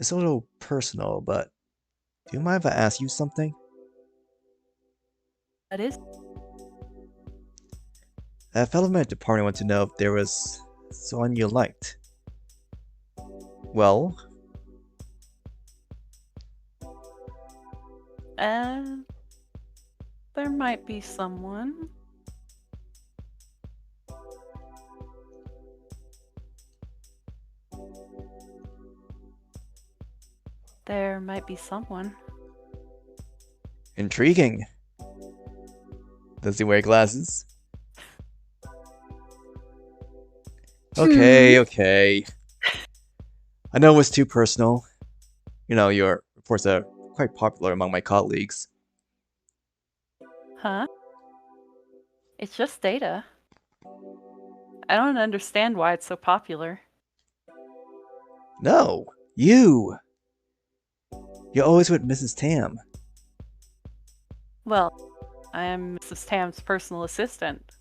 It's a little personal, but do you mind if I ask you something? That is? A fellow in my department wanted to know if there was someone you liked. Well, There might be someone. There might be someone. intriguing. Does he wear glasses? Okay. I know it was too personal. You know, your reports are quite popular among my colleagues. Huh? It's just data. I don't understand why it's so popular. No, you! You're always with Mrs. Tam. Well, I am Mrs. Tam's personal assistant.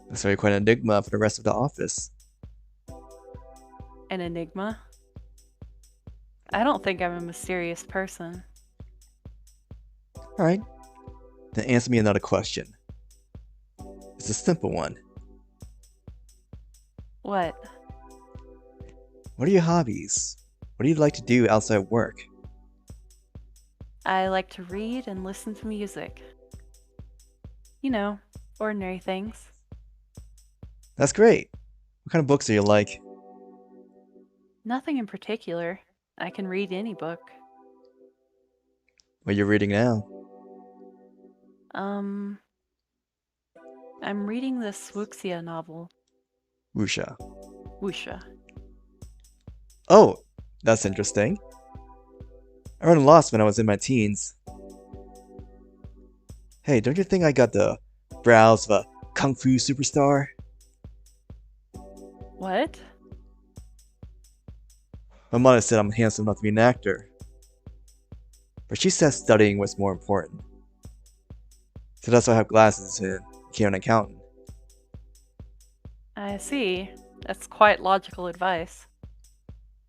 That's very quite an enigma for the rest of the office. An enigma? I don't think I'm a mysterious person. Alright, then answer me another question. It's a simple one. What? What are your hobbies? What do you like to do outside work? I like to read and listen to music. You know, ordinary things. That's great. What kind of books do you like? Nothing in particular. I can read any book. What are you reading now? Um, I'm reading this Wuxia novel, Wuxia. Wuxia. Oh, that's interesting. I read Lost when I was in my teens. Hey, don't you think I got the brows of a kung fu superstar? What? My mother said I'm handsome enough to be an actor, but she said studying was more important. So that's why I have glasses and became an accountant. I see. That's quite logical advice.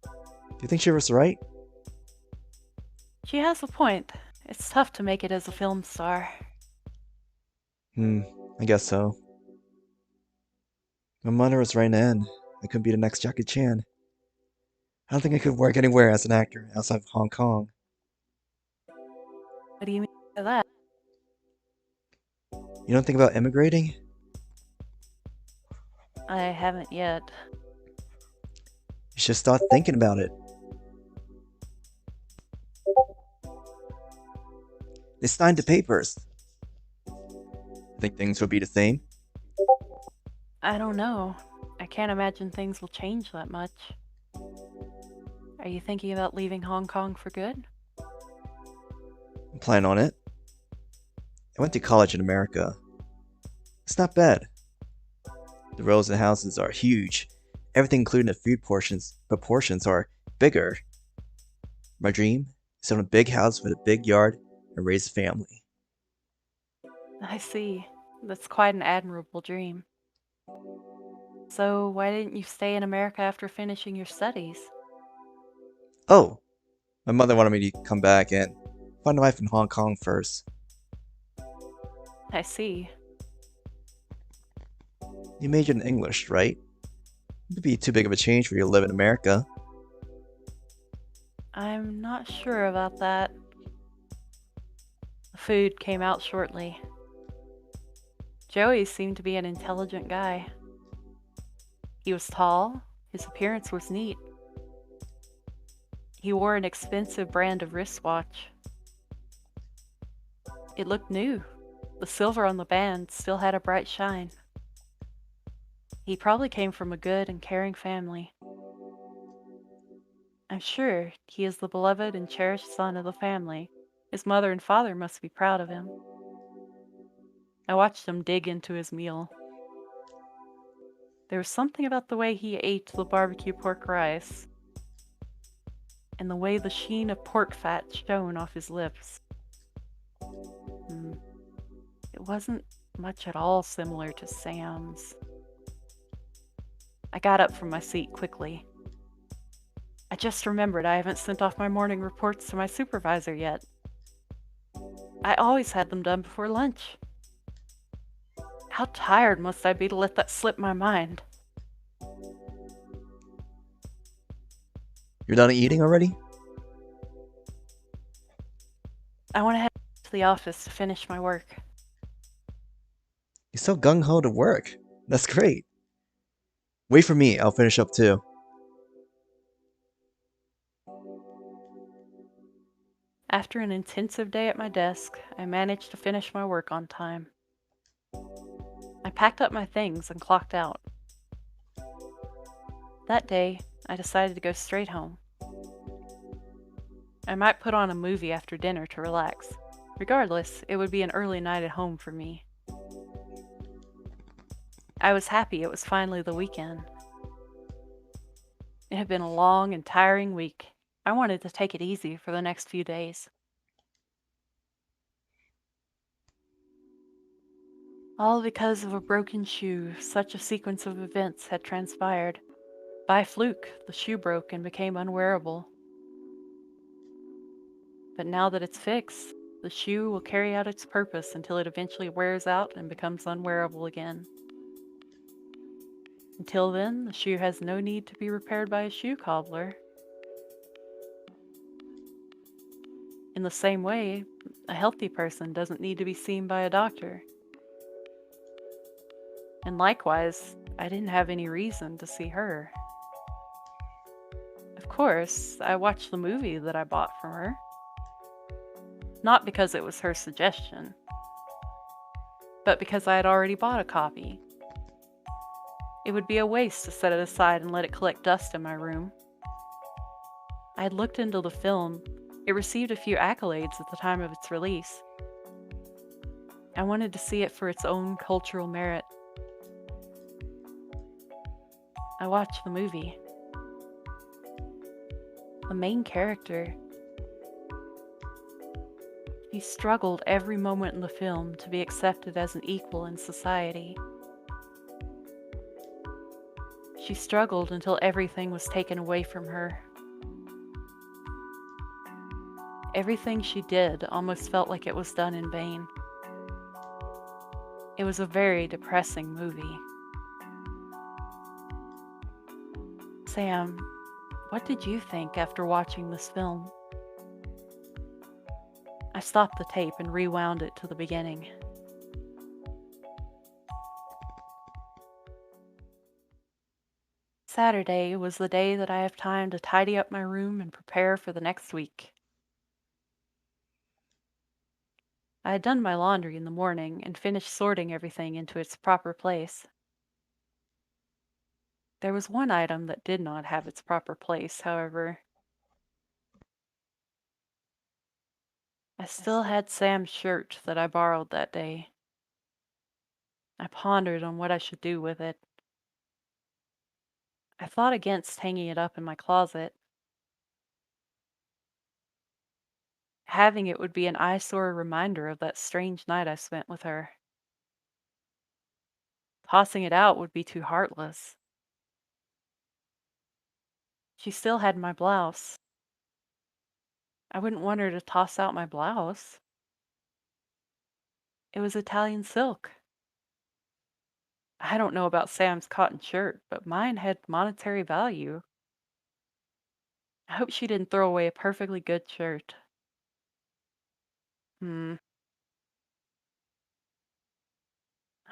Do you think she was right? She has a point. It's tough to make it as a film star. I guess so. My mother was right in the end. I couldn't be the next Jackie Chan. I don't think I could work anywhere as an actor outside of Hong Kong. What do you mean by that? You don't think about immigrating? I haven't yet. You should start thinking about it. They signed the papers. Think things will be the same? I don't know. I can't imagine things will change that much. Are you thinking about leaving Hong Kong for good? I'm planning on it. I went to college in America. It's not bad. The roads and houses are huge. Everything including the food proportions are bigger. My dream is to own a big house with a big yard and raise a family. I see. That's quite an admirable dream. So, why didn't you stay in America after finishing your studies? Oh, my mother wanted me to come back and find a life in Hong Kong first. I see. You majored in English, right? It'd be too big of a change for you to live in America. I'm not sure about that. The food came out shortly. Joey seemed to be an intelligent guy. He was tall, his appearance was neat. He wore an expensive brand of wristwatch. It looked new. The silver on the band still had a bright shine. He probably came from a good and caring family. I'm sure he is the beloved and cherished son of the family. His mother and father must be proud of him. I watched him dig into his meal. There was something about the way he ate the barbecue pork rice, and the way the sheen of pork fat shone off his lips. It wasn't much at all similar to Sam's. I got up from my seat quickly. I just remembered I haven't sent off my morning reports to my supervisor yet. I always had them done before lunch. How tired must I be to let that slip my mind? You're done eating already? I want to head to the office to finish my work. You're so gung-ho to work. That's great. Wait for me, I'll finish up too. After an intensive day at my desk, I managed to finish my work on time. I packed up my things and clocked out. That day, I decided to go straight home. I might put on a movie after dinner to relax. Regardless, it would be an early night at home for me. I was happy it was finally the weekend. It had been a long and tiring week. I wanted to take it easy for the next few days. All because of a broken shoe, such a sequence of events had transpired. By fluke, the shoe broke and became unwearable. But now that it's fixed, the shoe will carry out its purpose until it eventually wears out and becomes unwearable again. Until then, the shoe has no need to be repaired by a shoe cobbler. In the same way, a healthy person doesn't need to be seen by a doctor. And likewise, I didn't have any reason to see her. Of course, I watched the movie that I bought from her. Not because it was her suggestion, but because I had already bought a copy. It would be a waste to set it aside and let it collect dust in my room. I had looked into the film. It received a few accolades at the time of its release. I wanted to see it for its own cultural merit. I watched the movie. The main character, he struggled every moment in the film to be accepted as an equal in society. She struggled until everything was taken away from her. Everything she did almost felt like it was done in vain. It was a very depressing movie. Sam, what did you think after watching this film? I stopped the tape and rewound it to the beginning. Saturday was the day that I have time to tidy up my room and prepare for the next week. I had done my laundry in the morning and finished sorting everything into its proper place. There was one item that did not have its proper place, however. I still had Sam's shirt that I borrowed that day. I pondered on what I should do with it. I thought against hanging it up in my closet. Having it would be an eyesore reminder of that strange night I spent with her. Tossing it out would be too heartless. She still had my blouse. I wouldn't want her to toss out my blouse. It was Italian silk. I don't know about Sam's cotton shirt, but mine had monetary value. I hope she didn't throw away a perfectly good shirt.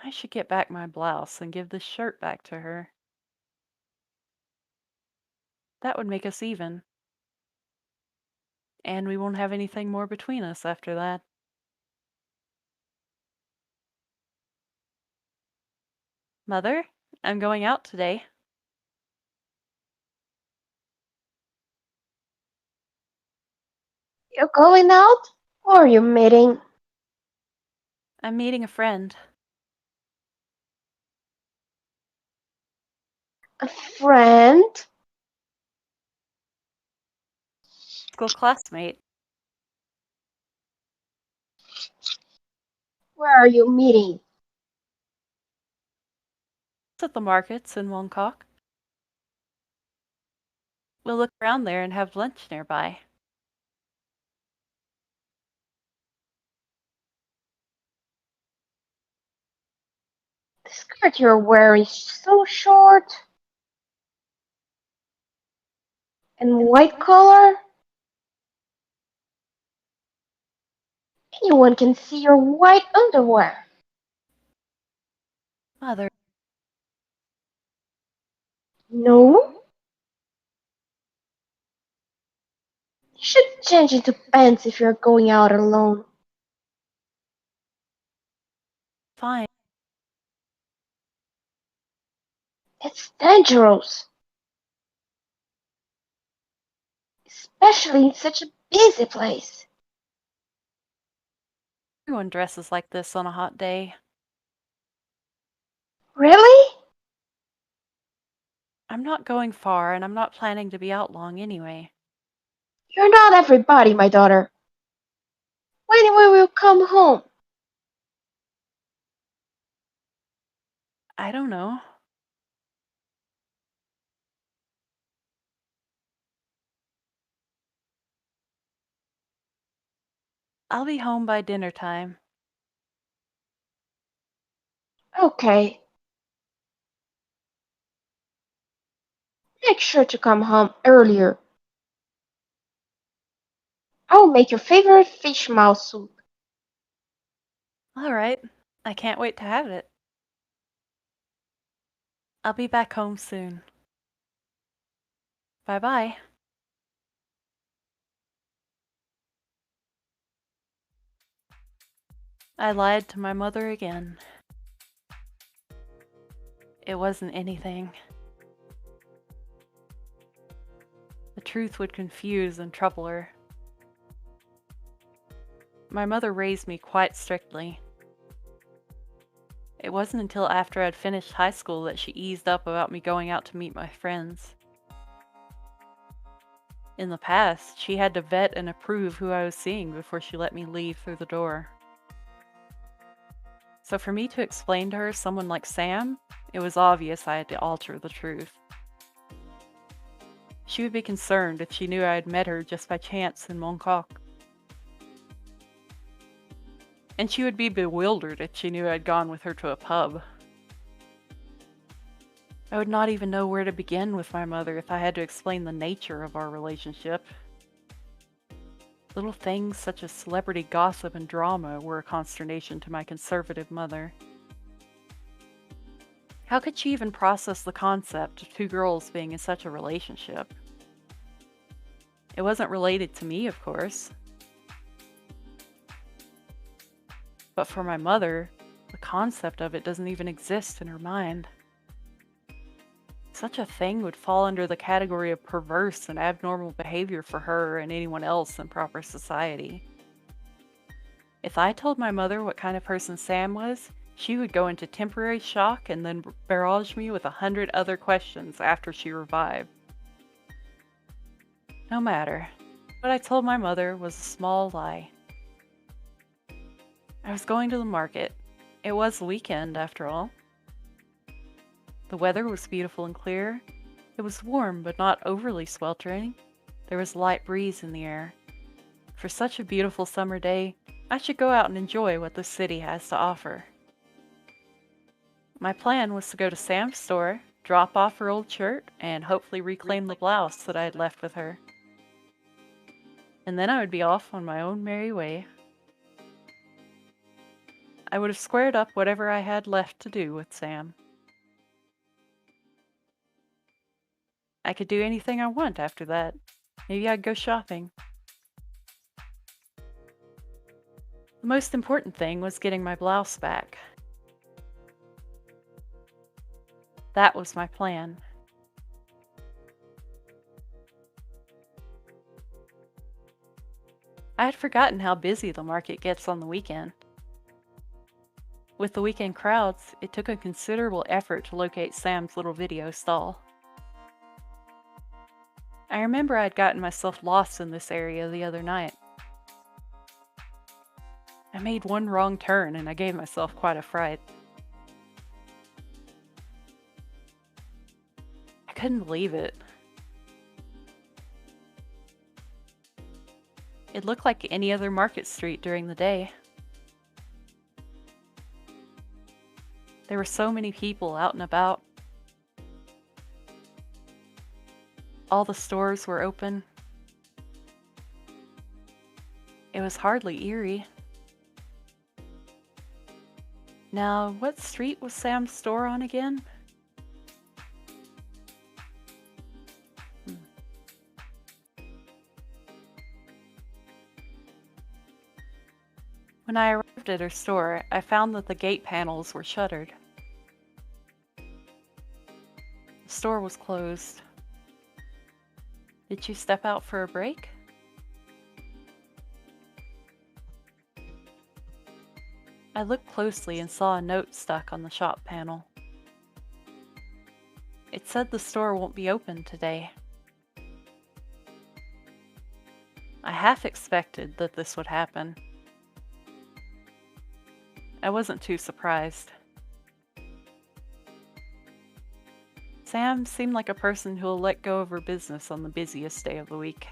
I should get back my blouse and give this shirt back to her. That would make us even. And we won't have anything more between us after that. Mother, I'm going out today. You're going out? Or are you meeting? I'm meeting a friend. A friend? School classmate. Where are you meeting? It's at the markets in Wongkok. We'll look around there and have lunch nearby. The skirt you're wearing is so short. And white color? Anyone can see your white underwear. Mother, No? You should change into pants if you're going out alone. fine. It's dangerous. Especially in such a busy place. Everyone dresses like this on a hot day. Really? I'm not going far, and I'm not planning to be out long anyway. You're not everybody, my daughter. When will you come home? I don't know. I'll be home by dinner time. Okay. Make sure to come home earlier. I'll make your favorite fish mouse soup. All right. I can't wait to have it. I'll be back home soon. Bye-bye. I lied to my mother again. It wasn't anything. The truth would confuse and trouble her. My mother raised me quite strictly. It wasn't until after I'd finished high school that she eased up about me going out to meet my friends. In the past, she had to vet and approve who I was seeing before she let me leave through the door. So for me to explain to her someone like Sam, it was obvious I had to alter the truth. She would be concerned if she knew I had met her just by chance in Mongkok. And she would be bewildered if she knew I'd gone with her to a pub. I would not even know where to begin with my mother if I had to explain the nature of our relationship. Little things such as celebrity gossip and drama were a consternation to my conservative mother. How could she even process the concept of two girls being in such a relationship? It wasn't related to me, of course. But for my mother, the concept of it doesn't even exist in her mind. Such a thing would fall under the category of perverse and abnormal behavior for her and anyone else in proper society. If I told my mother what kind of person Sam was, she would go into temporary shock and then barrage me with 100 other questions after she revived. No matter. What I told my mother was a small lie. I was going to the market. It was the weekend, after all. The weather was beautiful and clear. It was warm, but not overly sweltering. There was a light breeze in the air. For such a beautiful summer day, I should go out and enjoy what the city has to offer. My plan was to go to Sam's store, drop off her old shirt, and hopefully reclaim the blouse that I had left with her. And then I would be off on my own merry way. I would have squared up whatever I had left to do with Sam. I could do anything I want after that. Maybe I'd go shopping. The most important thing was getting my blouse back. That was my plan. I had forgotten how busy the market gets on the weekend. With the weekend crowds, it took a considerable effort to locate Sam's little video stall. I remember I'd gotten myself lost in this area the other night. I made one wrong turn and I gave myself quite a fright. I couldn't believe it. It looked like any other market street during the day. There were so many people out and about. All the stores were open. It was hardly eerie. Now, what street was Sam's store on again? When I arrived at her store, I found that the gate panels were shuttered. The store was closed. Did she step out for a break? I looked closely and saw a note stuck on the shop panel. It said the store won't be open today. I half expected that this would happen. I wasn't too surprised. Sam seemed like a person who will let go of her business on the busiest day of the week.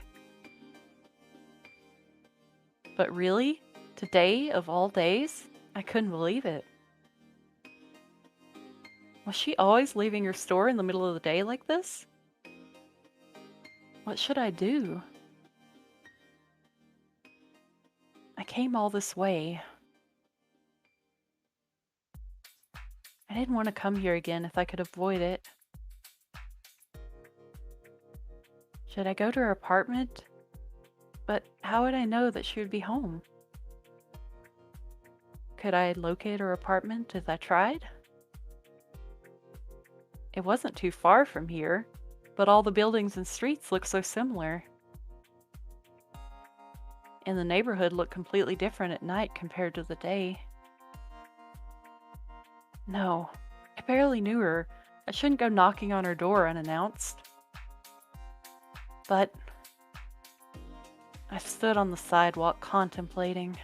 But really, Today, of all days? I couldn't believe it. Was she always leaving her store in the middle of the day like this? What should I do? I came all this way. I didn't want to come here again if I could avoid it. Should I go to her apartment? But how would I know that she would be home? Could I locate her apartment if I tried? It wasn't too far from here, but all the buildings and streets look so similar. And the neighborhood looked completely different at night compared to the day. No, I barely knew her. I shouldn't go knocking on her door unannounced. But I stood on the sidewalk contemplating.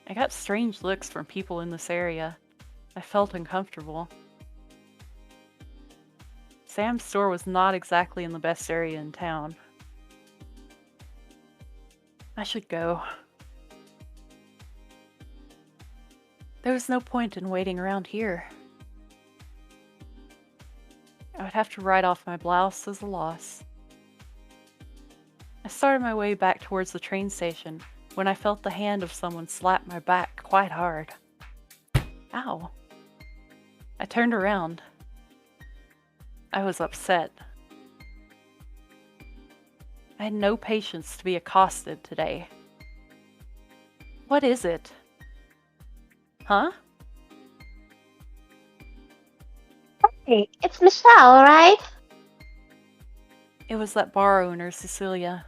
I got strange looks from people in this area. I felt uncomfortable. Sam's store was not exactly in the best area in town. I should go. There was no point in waiting around here. I would have to write off my blouse as a loss. I started my way back towards the train station when I felt the hand of someone slap my back quite hard. Ow. I turned around. I was upset. I had no patience to be accosted today. What is it? Huh? Hey, it's Michelle, right? It was that bar owner, Cecilia.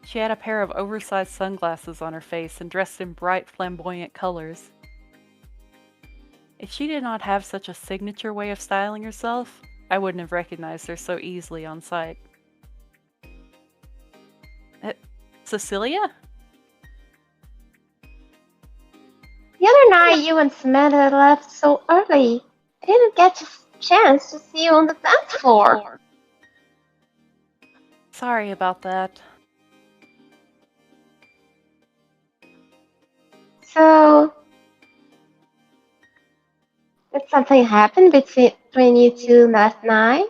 She had a pair of oversized sunglasses on her face and dressed in bright, flamboyant colors. If she did not have such a signature way of styling herself, I wouldn't have recognized her so easily on sight. Cecilia? The other night you and Samantha left so early. I didn't get a chance to see you on the dance floor. Sorry about that. So, did something happen between you two last night?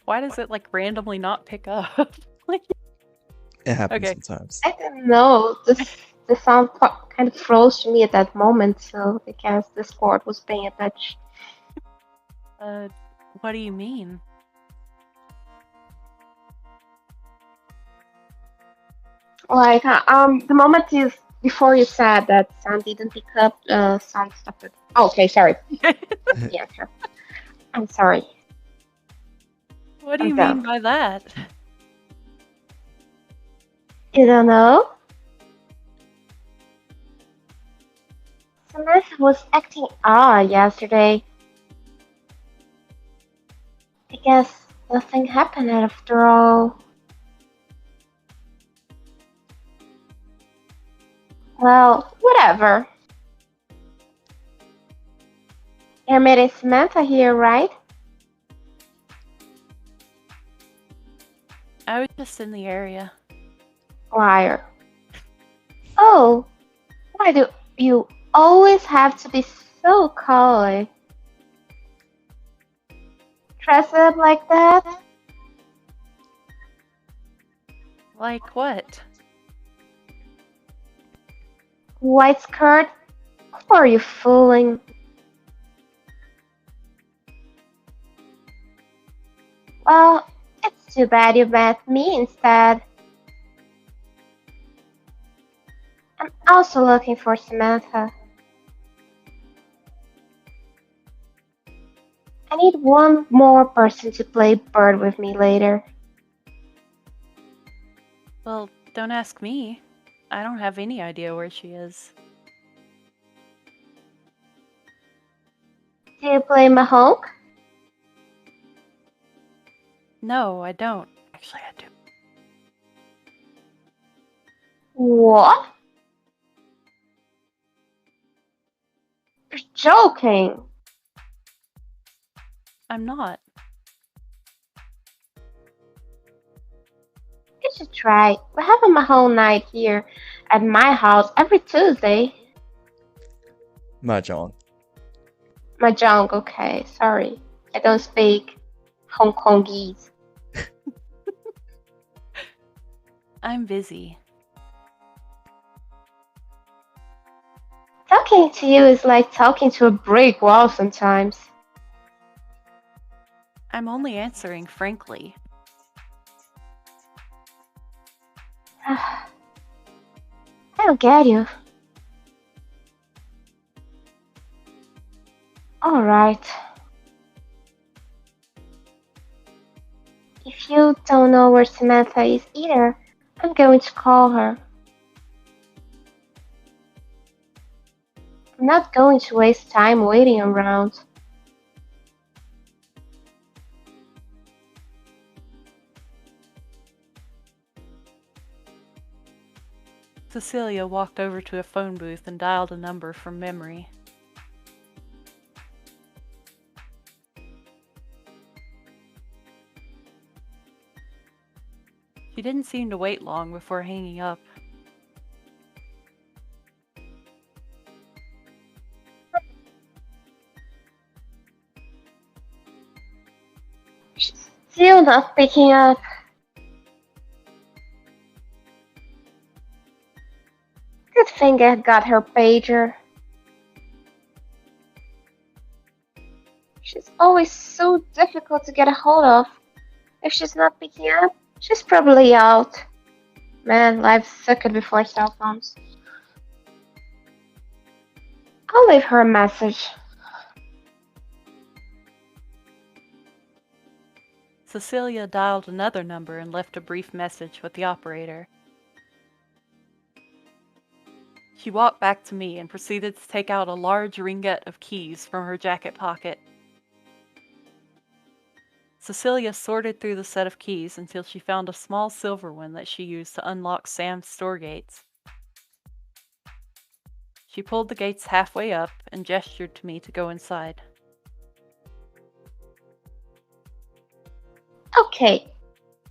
Why does it like randomly not pick up? Like, It happens Okay. sometimes. I don't know. The sound kind of froze to me at that moment, so I guess Discord was paying attention. what do you mean? Like, the moment before you said that sound didn't pick up, sound stopped. Oh, okay, sorry. Yeah, sure. I'm sorry. What do you I'm mean by that? You don't know? Samantha was acting odd yesterday. I guess nothing happened after all. Well, whatever. You're meeting Samantha here, right? I was just in the area. Liar. Oh, why do you always have to be so coy? Dress up like that? Like what? White skirt? Who are you fooling? Well, it's too bad you met me instead. I'm also looking for Samantha. I need one more person to play bird with me later. Well, don't ask me. I don't have any idea where she is. Do you play Mahonk? No, I don't. Actually, I do. What? You're joking. I'm not. You should try. We have a whole night here at my house every Tuesday. Mahjong. Mahjong, okay, sorry. I don't speak Hong Kongese. I'm busy. Talking to you is like talking to a brick wall sometimes. I'm only answering frankly. I don't get you. Alright. If you don't know where Samantha is either, I'm going to call her. I'm not going to waste time waiting around. Cecilia walked over to a phone booth and dialed a number from memory. She didn't seem to wait long before hanging up. She's still not picking up. Good thing I got her pager. She's always so difficult to get a hold of. If she's not picking up, she's probably out. Man, life sucked before cell phones. I'll leave her a message. Cecilia dialed another number and left a brief message with the operator. She walked back to me and proceeded to take out a large ringet of keys from her jacket pocket. Cecilia sorted through the set of keys until she found a small silver one that she used to unlock Sam's store gates. She pulled the gates halfway up and gestured to me to go inside. Okay,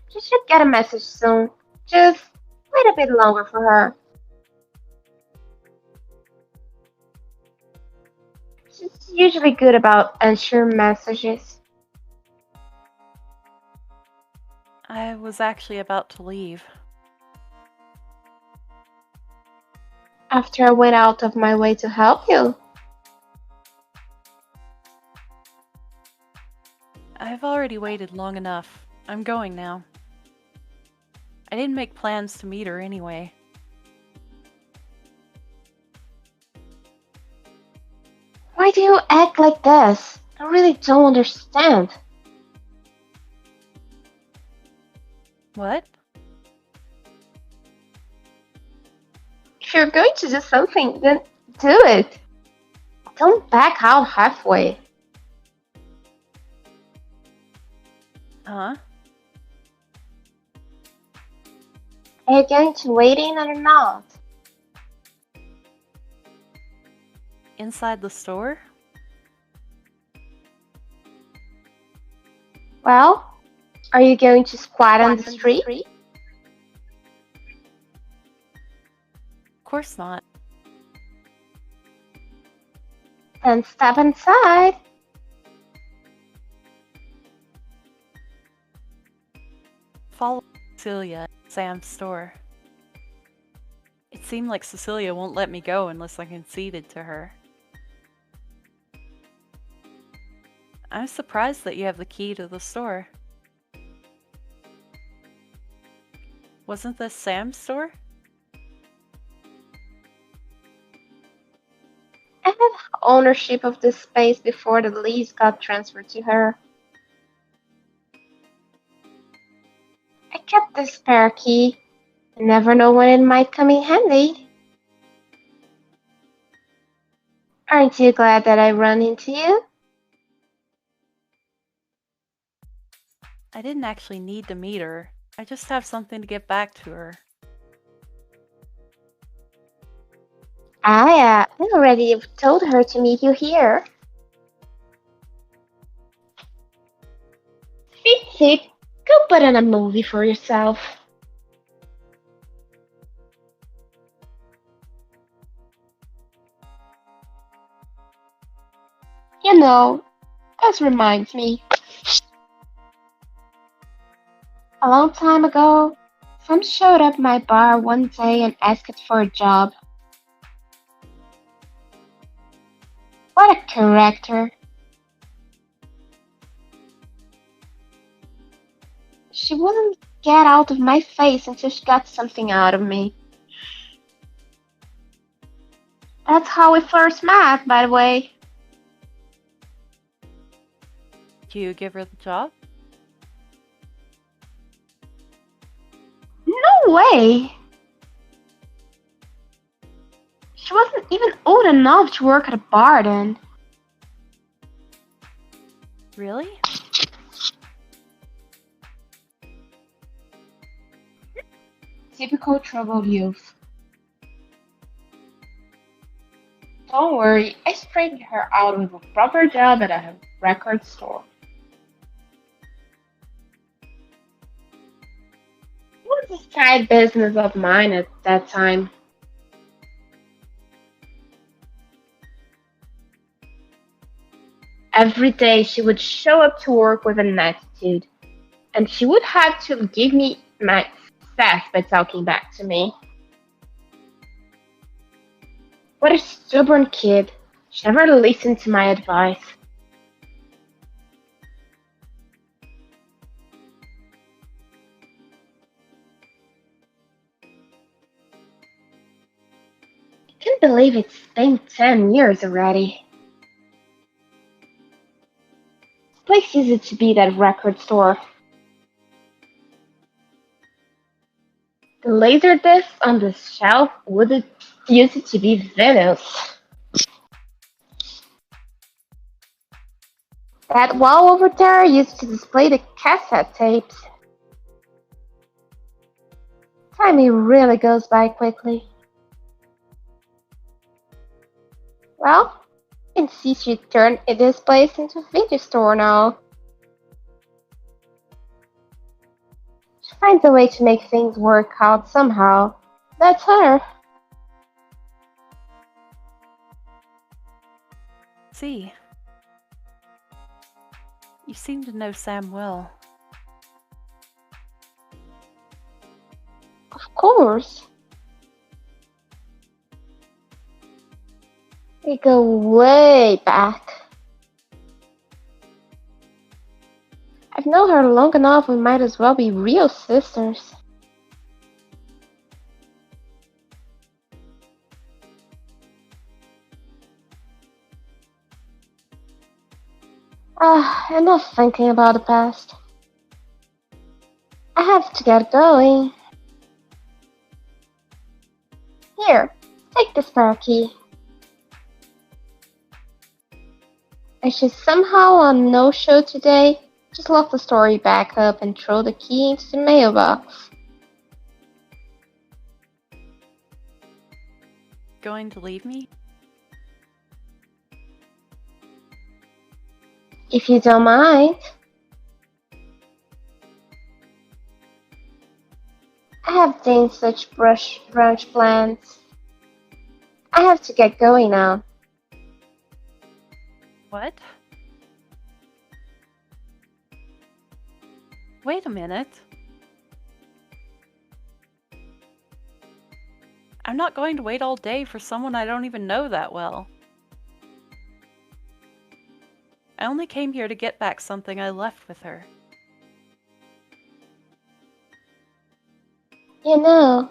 she should get a message soon. Just wait a bit longer for her. She's usually good about answering messages. I was actually about to leave. After I went out of my way to help you. I've already waited long enough. I'm going now. I didn't make plans to meet her anyway. Why do you act like this? I really don't understand. What? If you're going to do something, then do it. Don't back out halfway. Huh? Are you going to wait in or not? Inside the store? Well, are you going to squat on the street? Of course not. Then step inside. Follow Cecilia at Sam's store. It seemed like Cecilia won't let me go unless I conceded to her. I'm surprised that you have the key to the store. Wasn't this Sam's store? I had ownership of this space before the lease got transferred to her. I kept this spare key. I never know when it might come in handy. Aren't you glad that I run into you? I didn't actually need to meet her. I just have something to get back to her. I already told her to meet you here. Fix it. Go put on a movie for yourself. You know, this reminds me. A long time ago, some showed up my bar one day and asked for a job. What a character. She wouldn't get out of my face until she got something out of me. That's how we first met, by the way. Do you give her the job? No way! She wasn't even old enough to work at a bar then. Really? Typical troubled youth. Don't worry, I straightened her out with a proper job at a record store. It was a side business of mine at that time. Every day she would show up to work with an attitude, and she would have to give me my sass by talking back to me. What a stubborn kid. She never listened to my advice. I can't believe it's been 10 years already. This place used to be that record store. The laser discs on the shelf used to be Venus. That wall over there used to display the cassette tapes. Time really goes by quickly. Well, you can see she turned this place into a video store now. She finds a way to make things work out somehow. That's her. See. You seem to know Sam well. Of course. We go way back. I've known her long enough, we might as well be real sisters. Enough thinking about the past. I have to get going. Here, take the spare key. If she's somehow on no-show today, just lock the story back up and throw the key into the mailbox. Going to leave me? If you don't mind. I have done such brunch plans. I have to get going now. What? Wait a minute. I'm not going to wait all day for someone I don't even know that well. I only came here to get back something I left with her. You know,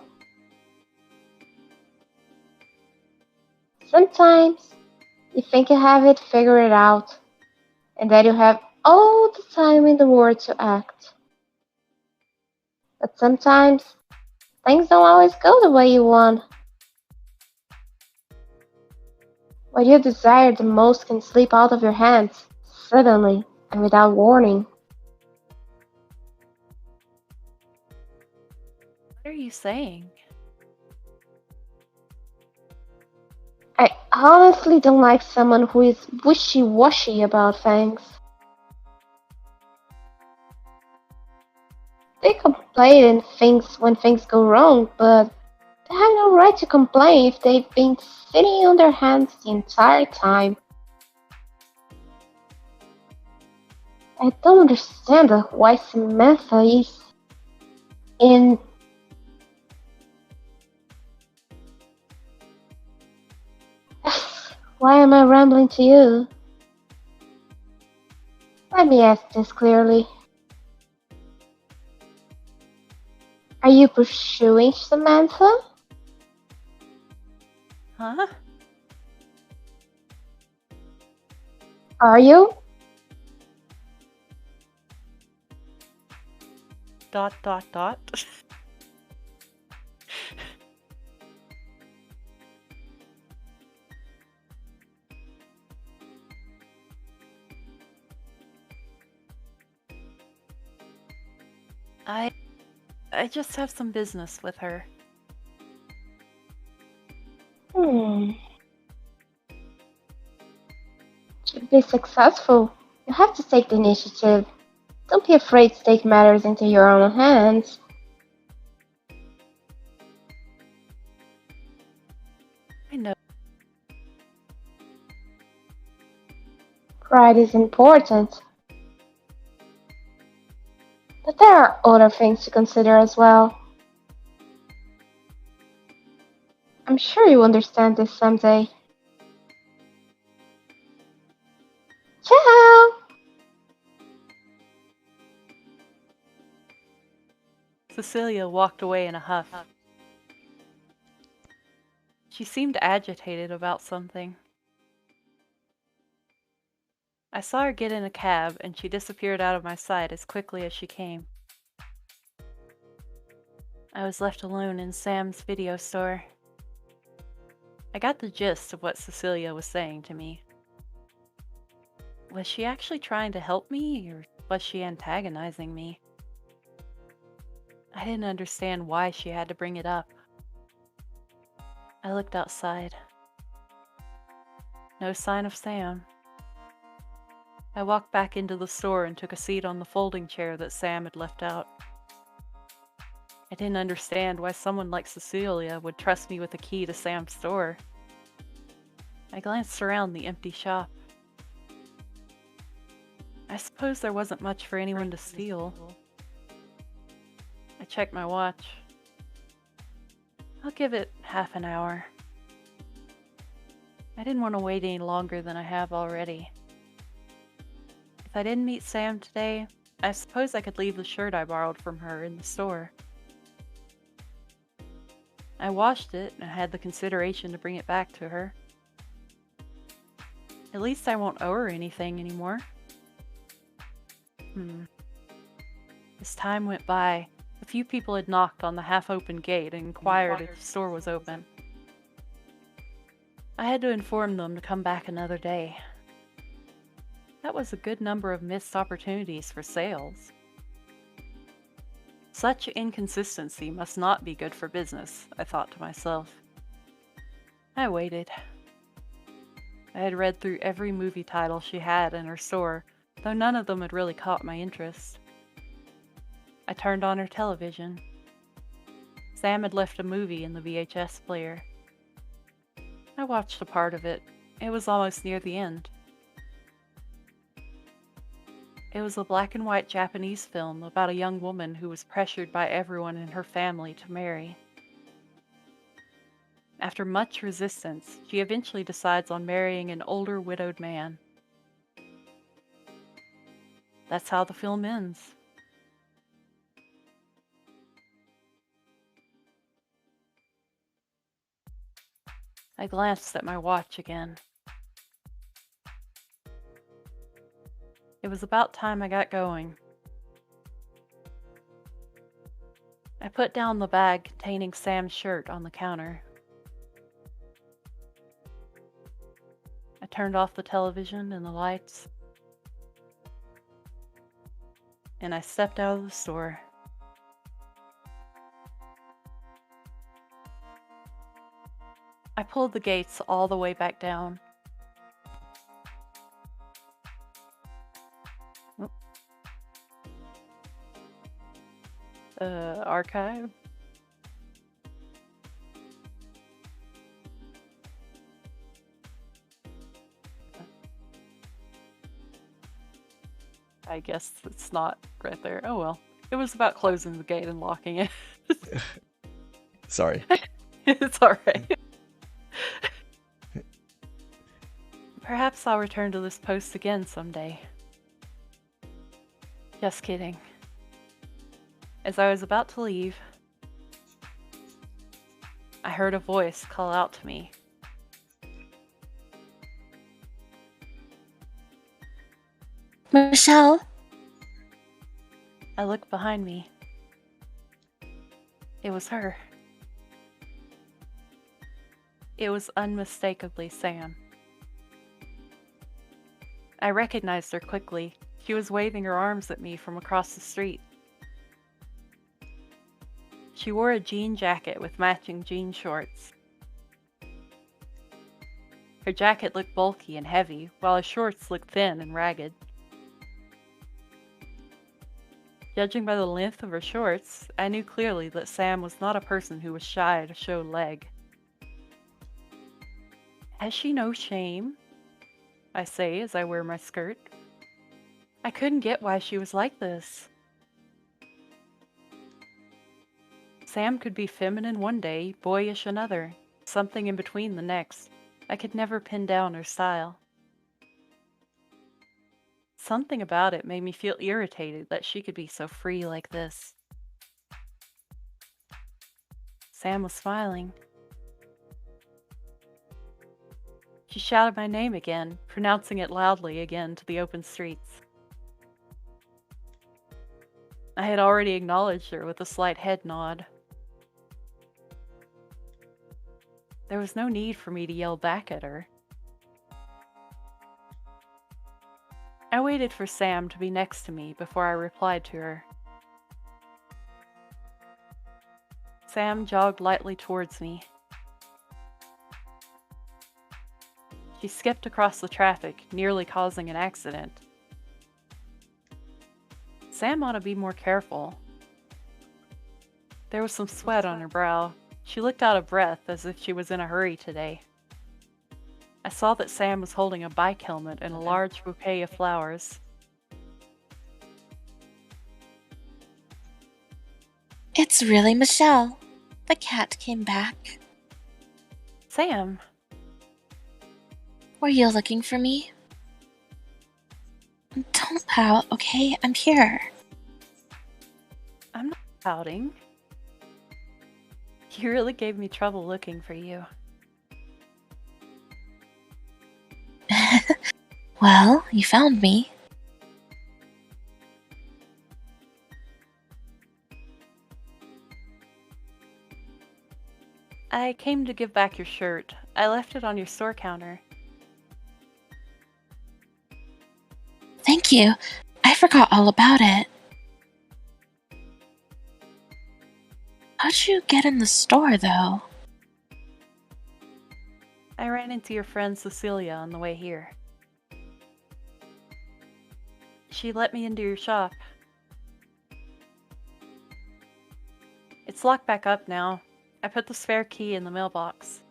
sometimes you think you have it figured out, and that you have all the time in the world to act. But sometimes things don't always go the way you want. What you desire the most can slip out of your hands, suddenly and without warning. What are you saying? I honestly don't like someone who is wishy-washy about things. They complain and things when things go wrong, but they have no right to complain if they've been sitting on their hands the entire time. I don't understand why Samantha is in. Why am I rambling to you? Let me ask this clearly. Are you pursuing Samantha? Huh? Are you? Dot dot dot. I just have some business with her. To be successful, you have to take the initiative. Don't be afraid to take matters into your own hands. I know. Pride is important. But there are other things to consider as well. I'm sure you understand this someday. Ciao! Cecilia walked away in a huff. She seemed agitated about something. I saw her get in a cab, and she disappeared out of my sight as quickly as she came. I was left alone in Sam's video store. I got the gist of what Cecilia was saying to me. Was she actually trying to help me, or was she antagonizing me? I didn't understand why she had to bring it up. I looked outside. No sign of Sam. I walked back into the store and took a seat on the folding chair that Sam had left out. I didn't understand why someone like Cecilia would trust me with the key to Sam's store. I glanced around the empty shop. I suppose there wasn't much for anyone to steal. I checked my watch. I'll give it half an hour. I didn't want to wait any longer than I have already. If I didn't meet Sam today, I suppose I could leave the shirt I borrowed from her in the store. I washed it and had the consideration to bring it back to her. At least I won't owe her anything anymore. As time went by, a few people had knocked on the half-open gate and inquired if the store was open. I had to inform them to come back another day. That was a good number of missed opportunities for sales. Such inconsistency must not be good for business, I thought to myself. I waited. I had read through every movie title she had in her store, though none of them had really caught my interest. I turned on her television. Sam had left a movie in the VHS player. I watched a part of it. It was almost near the end. It was a black and white Japanese film about a young woman who was pressured by everyone in her family to marry. After much resistance, she eventually decides on marrying an older widowed man. That's how the film ends. I glanced at my watch again. It was about time I got going. I put down the bag containing Sam's shirt on the counter. I turned off the television and the lights, and I stepped out of the store. I pulled the gates all the way back down. Archive? I guess it's not right there. Oh well. It was about closing the gate and locking it. Sorry. It's alright. Perhaps I'll return to this post again someday. Just kidding. As I was about to leave, I heard a voice call out to me. Michelle? I looked behind me. It was her. It was unmistakably Sam. I recognized her quickly. She was waving her arms at me from across the street. She wore a jean jacket with matching jean shorts. Her jacket looked bulky and heavy, while her shorts looked thin and ragged. Judging by the length of her shorts, I knew clearly that Sam was not a person who was shy to show leg. Has she no shame? I say as I wear my skirt. I couldn't get why she was like this. Sam could be feminine one day, boyish another, something in between the next. I could never pin down her style. Something about it made me feel irritated that she could be so free like this. Sam was smiling. She shouted my name again, pronouncing it loudly again to the open streets. I had already acknowledged her with a slight head nod. There was no need for me to yell back at her. I waited for Sam to be next to me before I replied to her. Sam jogged lightly towards me. She skipped across the traffic, nearly causing an accident. Sam ought to be more careful. There was some sweat on her brow. She looked out of breath as if she was in a hurry today. I saw that Sam was holding a bike helmet and a large bouquet of flowers. It's really Michelle. The cat came back. Sam! Were you looking for me? Don't pout, okay? I'm here. I'm not pouting. You really gave me trouble looking for you. Well, you found me. I came to give back your shirt. I left it on your store counter. Thank you. I forgot all about it. How'd you get in the store, though? I ran into your friend Cecilia on the way here. She let me into your shop. It's locked back up now. I put the spare key in the mailbox.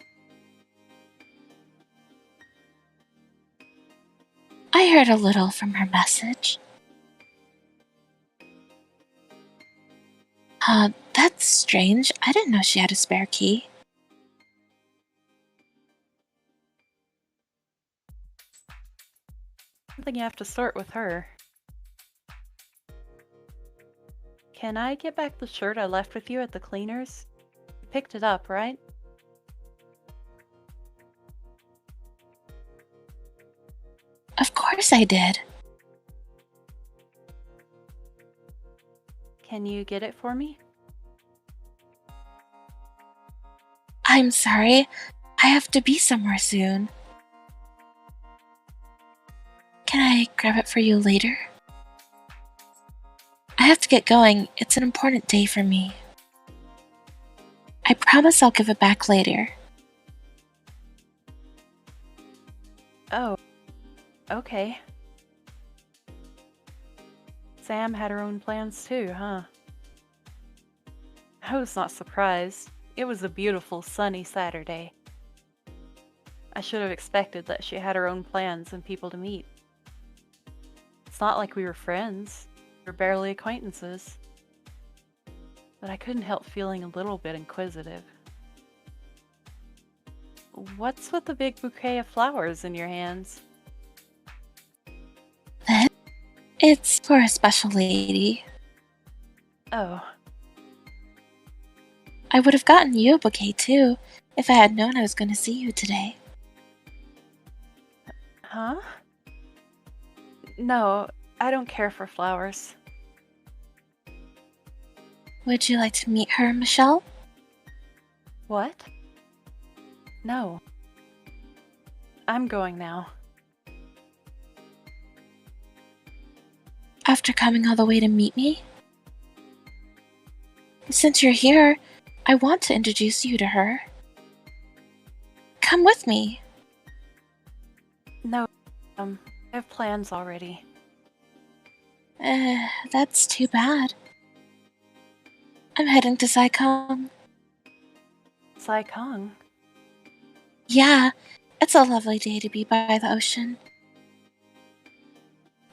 I heard a little from her message. That's strange. I didn't know she had a spare key. Something you have to sort with her. Can I get back the shirt I left with you at the cleaners? You picked it up, right? Of course I did. Can you get it for me? I'm sorry. I have to be somewhere soon. Can I grab it for you later? I have to get going. It's an important day for me. I promise I'll give it back later. Oh, okay. Sam had her own plans too, huh? I was not surprised. It was a beautiful, sunny Saturday. I should have expected that she had her own plans and people to meet. It's not like we were friends. We were barely acquaintances. But I couldn't help feeling a little bit inquisitive. What's with the big bouquet of flowers in your hands? It's for a special lady. Oh, I would have gotten you a bouquet too, if I had known I was going to see you today. huh? No, I don't care for flowers. Would you like to meet her, Michelle? What? No. I'm going now. After coming all the way to meet me? Since you're here, I want to introduce you to her. Come with me. No, I have plans already. That's too bad. I'm heading to Saikong. Saikong? Yeah, it's a lovely day to be by the ocean.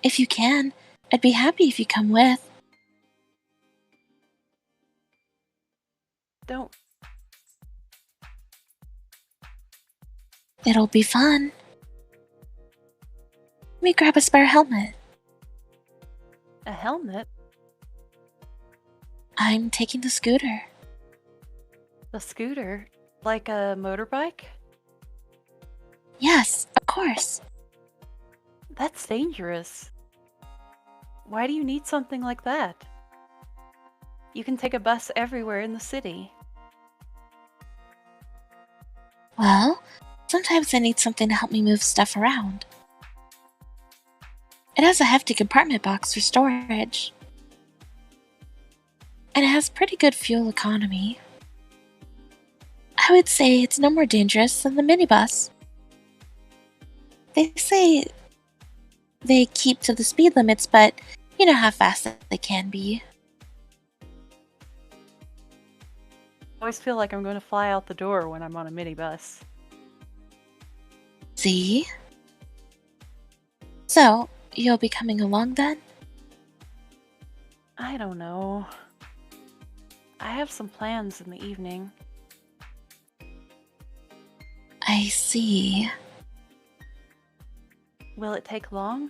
If you can, I'd be happy if you come with. Don't. It'll be fun. Let me grab a spare helmet. A helmet? I'm taking the scooter. The scooter? Like a motorbike? Yes, of course. That's dangerous. Why do you need something like that? You can take a bus everywhere in the city. Well, sometimes I need something to help me move stuff around. It has a hefty compartment box for storage. And it has pretty good fuel economy. I would say it's no more dangerous than the minibus. They say they keep to the speed limits, but you know how fast they can be. I always feel like I'm going to fly out the door when I'm on a minibus. See? So, you'll be coming along then? I don't know. I have some plans in the evening. I see. Will it take long?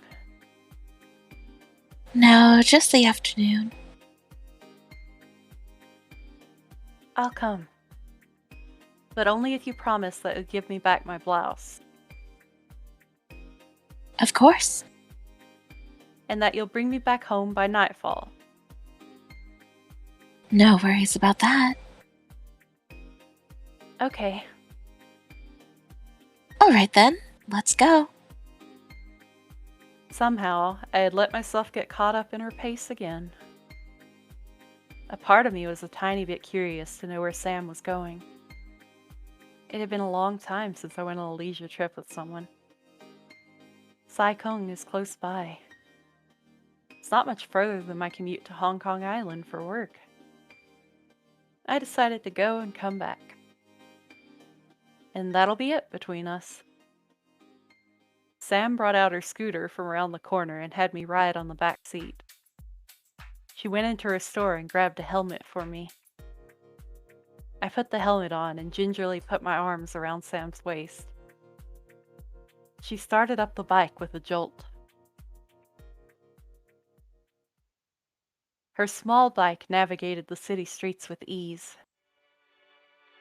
No, just the afternoon. I'll come. But only if you promise that you'll give me back my blouse. Of course. And that you'll bring me back home by nightfall. No worries about that. Okay. Alright then, let's go. Somehow, I had let myself get caught up in her pace again. A part of me was a tiny bit curious to know where Sam was going. It had been a long time since I went on a leisure trip with someone. Saikong is close by. It's not much further than my commute to Hong Kong Island for work. I decided to go and come back. And that'll be it between us. Sam brought out her scooter from around the corner and had me ride on the back seat. She went into her store and grabbed a helmet for me. I put the helmet on and gingerly put my arms around Sam's waist. She started up the bike with a jolt. Her small bike navigated the city streets with ease.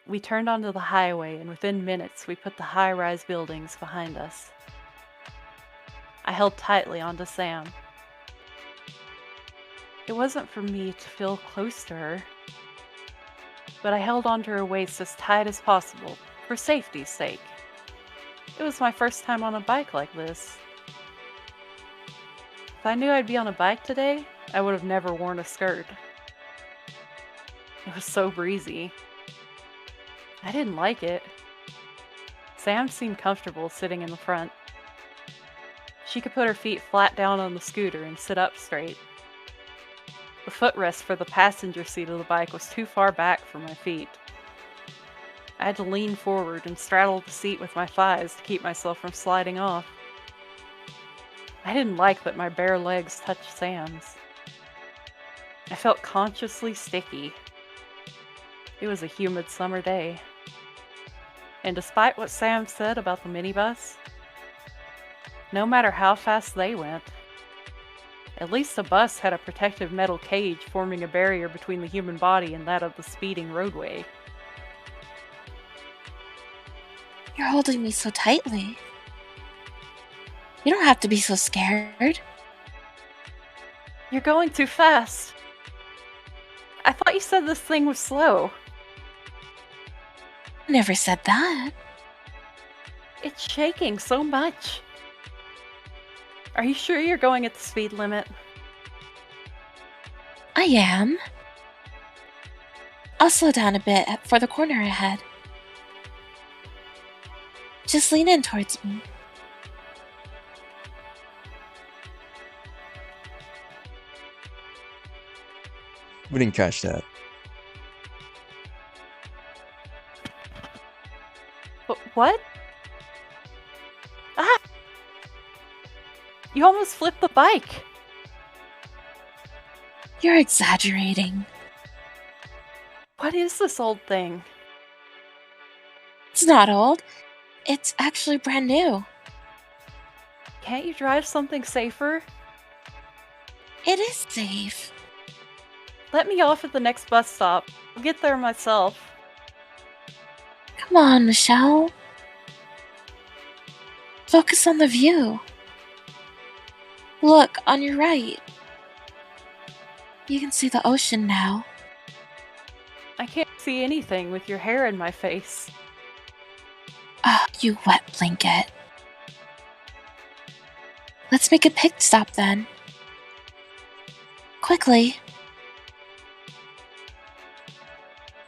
We turned onto the highway, and within minutes we put the high-rise buildings behind us. I held tightly onto Sam. It wasn't for me to feel close to her, but I held onto her waist as tight as possible, for safety's sake. It was my first time on a bike like this. If I knew I'd be on a bike today, I would have never worn a skirt. It was so breezy. I didn't like it. Sam seemed comfortable sitting in the front. She could put her feet flat down on the scooter and sit up straight. The footrest for the passenger seat of the bike was too far back for my feet. I had to lean forward and straddle the seat with my thighs to keep myself from sliding off. I didn't like that my bare legs touched Sam's. I felt consciously sticky. It was a humid summer day. And despite what Sam said about the minibus, no matter how fast they went, at least the bus had a protective metal cage forming a barrier between the human body and that of the speeding roadway. You're holding me so tightly. You don't have to be so scared. You're going too fast. I thought you said this thing was slow. I never said that. It's shaking so much. Are you sure you're going at the speed limit? I am. I'll slow down a bit for the corner ahead. Just lean in towards me. We didn't catch that. What? Ah! You almost flipped the bike. You're exaggerating. What is this old thing? It's not old. It's actually brand new. Can't you drive something safer? It is safe. Let me off at the next bus stop. I'll get there myself. Come on, Michelle. Focus on the view. Look, on your right. You can see the ocean now. I can't see anything with your hair in my face. Ah, you wet blanket. Let's make a pit stop then. Quickly.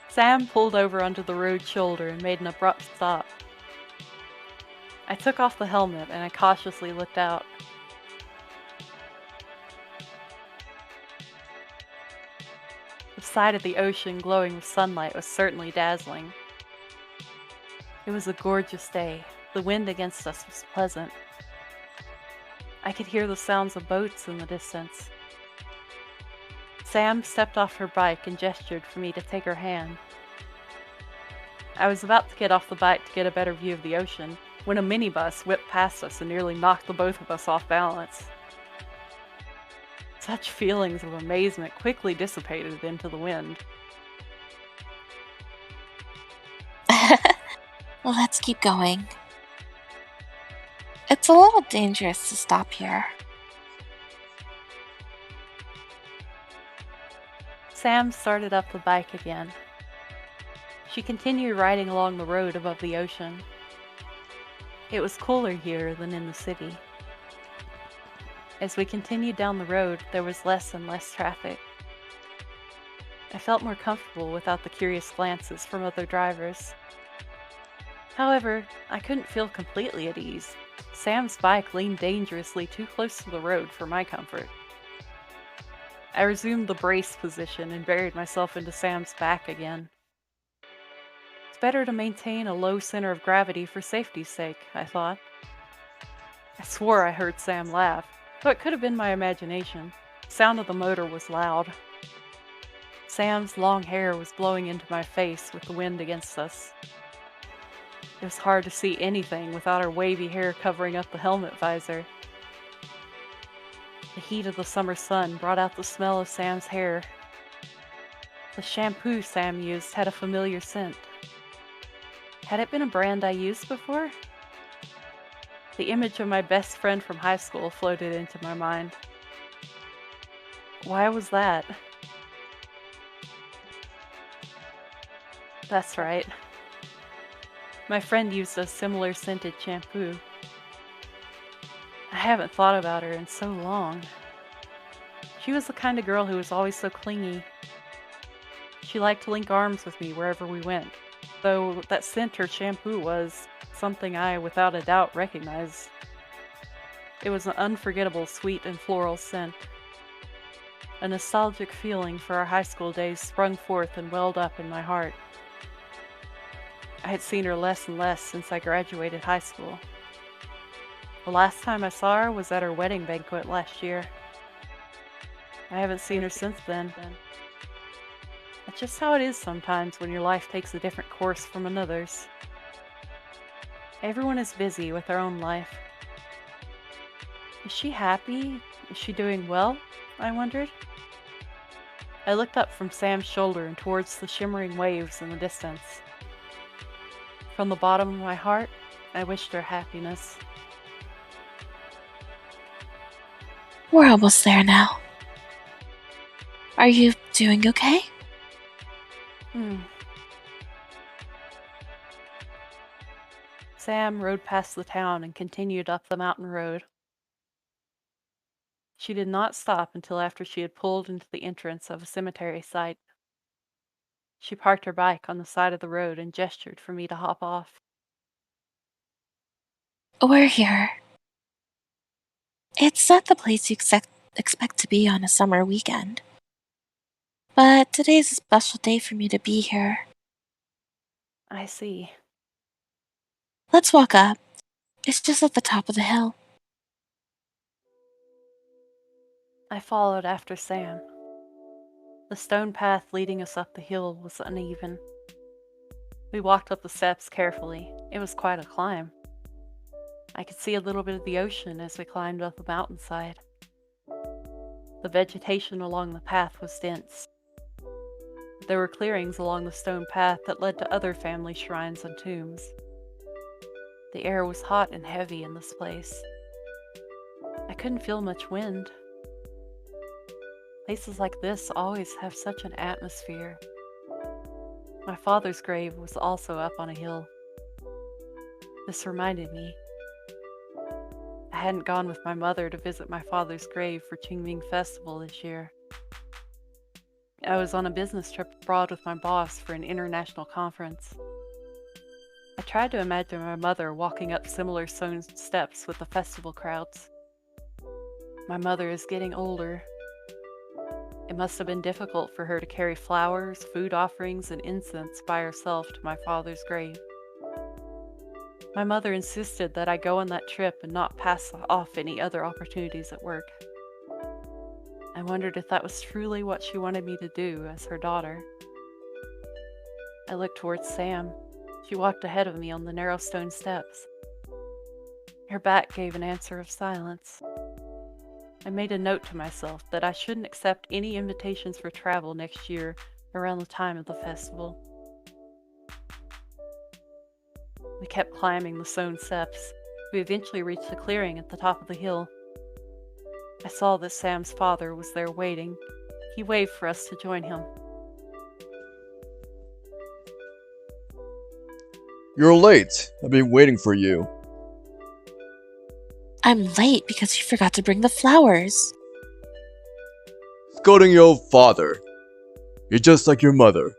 Sam pulled over onto the road shoulder and made an abrupt stop. I took off the helmet and I cautiously looked out. The sight of the ocean glowing with sunlight was certainly dazzling. It was a gorgeous day. The wind against us was pleasant. I could hear the sounds of boats in the distance. Sam stepped off her bike and gestured for me to take her hand. I was about to get off the bike to get a better view of the ocean when a minibus whipped past us and nearly knocked the both of us off balance. Such feelings of amazement quickly dissipated into the wind. Well, let's keep going. It's a little dangerous to stop here. Sam started up the bike again. She continued riding along the road above the ocean. It was cooler here than in the city. As we continued down the road, there was less and less traffic. I felt more comfortable without the curious glances from other drivers. However, I couldn't feel completely at ease. Sam's bike leaned dangerously too close to the road for my comfort. I resumed the brace position and buried myself into Sam's back again. It's better to maintain a low center of gravity for safety's sake, I thought. I swore I heard Sam laugh, though it could have been my imagination. The sound of the motor was loud. Sam's long hair was blowing into my face with the wind against us. It was hard to see anything without her wavy hair covering up the helmet visor. The heat of the summer sun brought out the smell of Sam's hair. The shampoo Sam used had a familiar scent. Had it been a brand I used before? The image of my best friend from high school floated into my mind. Why was that? That's right. My friend used a similar scented shampoo. I haven't thought about her in so long. She was the kind of girl who was always so clingy. She liked to link arms with me wherever we went, though that scent her shampoo was something I, without a doubt, recognized. It was an unforgettable sweet and floral scent. A nostalgic feeling for our high school days sprung forth and welled up in my heart. I had seen her less and less since I graduated high school. The last time I saw her was at her wedding banquet last year. I haven't seen her since then. That's just how it is sometimes when your life takes a different course from another's. Everyone is busy with their own life. Is she happy? Is she doing well? I wondered. I looked up from Sam's shoulder and towards the shimmering waves in the distance. From the bottom of my heart, I wished her happiness. We're almost there now. Are you doing okay? Sam rode past the town and continued up the mountain road. She did not stop until after she had pulled into the entrance of a cemetery site. She parked her bike on the side of the road and gestured for me to hop off. We're here. It's not the place you expect to be on a summer weekend. But today's a special day for me to be here. I see. Let's walk up. It's just at the top of the hill. I followed after Sam. The stone path leading us up the hill was uneven. We walked up the steps carefully. It was quite a climb. I could see a little bit of the ocean as we climbed up the mountainside. The vegetation along the path was dense. There were clearings along the stone path that led to other family shrines and tombs. The air was hot and heavy in this place. I couldn't feel much wind. Places like this always have such an atmosphere. My father's grave was also up on a hill. This reminded me. I hadn't gone with my mother to visit my father's grave for Qingming Festival this year. I was on a business trip abroad with my boss for an international conference. I tried to imagine my mother walking up similar stone steps with the festival crowds. My mother is getting older. It must have been difficult for her to carry flowers, food offerings, and incense by herself to my father's grave. My mother insisted that I go on that trip and not pass off any other opportunities at work. I wondered if that was truly what she wanted me to do as her daughter. I looked towards Sam. She walked ahead of me on the narrow stone steps. Her back gave an answer of silence. I made a note to myself that I shouldn't accept any invitations for travel next year around the time of the festival. We kept climbing the stone steps. We eventually reached a clearing at the top of the hill. I saw that Sam's father was there waiting. He waved for us to join him. You're late. I've been waiting for you. I'm late because you forgot to bring the flowers. Scolding your father. You're just like your mother.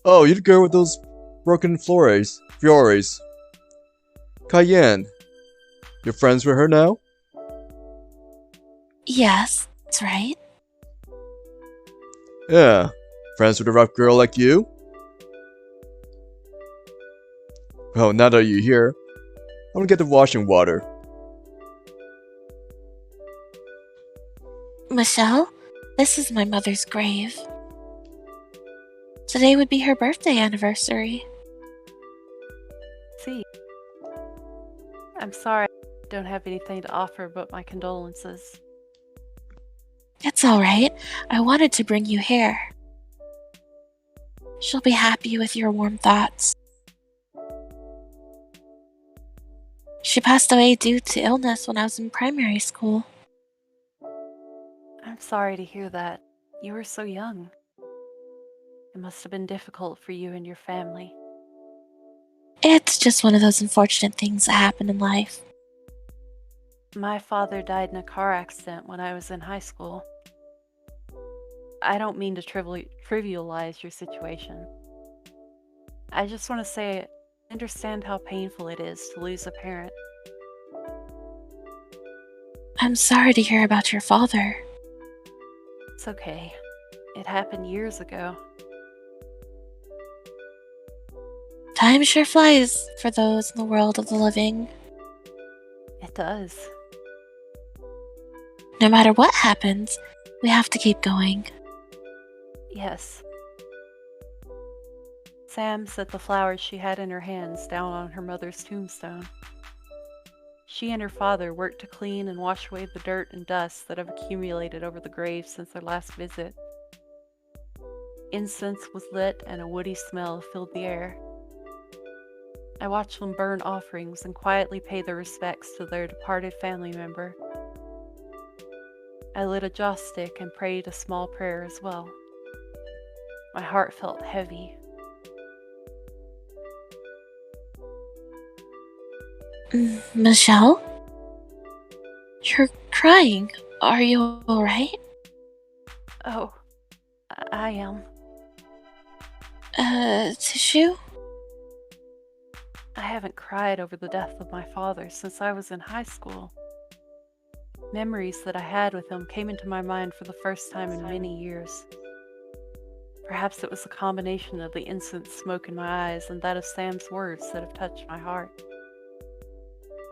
Oh, you're the girl with those broken flores. Cayenne. You're friends with her now? Yes, that's right. Yeah. Friends with a rough girl like you? Well, now that you're here, I'm gonna get the washing water. Michelle, this is my mother's grave. Today would be her birthday anniversary. See, I'm sorry I don't have anything to offer but my condolences. It's alright. I wanted to bring you here. She'll be happy with your warm thoughts. She passed away due to illness when I was in primary school. I'm sorry to hear that. You were so young. It must have been difficult for you and your family. It's just one of those unfortunate things that happen in life. My father died in a car accident when I was in high school. I don't mean to trivialize your situation. I just want to say I understand how painful it is to lose a parent. I'm sorry to hear about your father. It's okay. It happened years ago. Time sure flies for those in the world of the living. It does. No matter what happens, we have to keep going. Yes. Sam set the flowers she had in her hands down on her mother's tombstone. She and her father worked to clean and wash away the dirt and dust that have accumulated over the grave since their last visit. Incense was lit and a woody smell filled the air. I watched them burn offerings and quietly pay their respects to their departed family member. I lit a joss stick and prayed a small prayer as well. My heart felt heavy. Michelle? You're crying. Are you alright? Oh, I am. Tissue? I haven't cried over the death of my father since I was in high school. Memories that I had with him came into my mind for the first time in many years. Perhaps it was a combination of the incense smoke in my eyes and that of Sam's words that have touched my heart.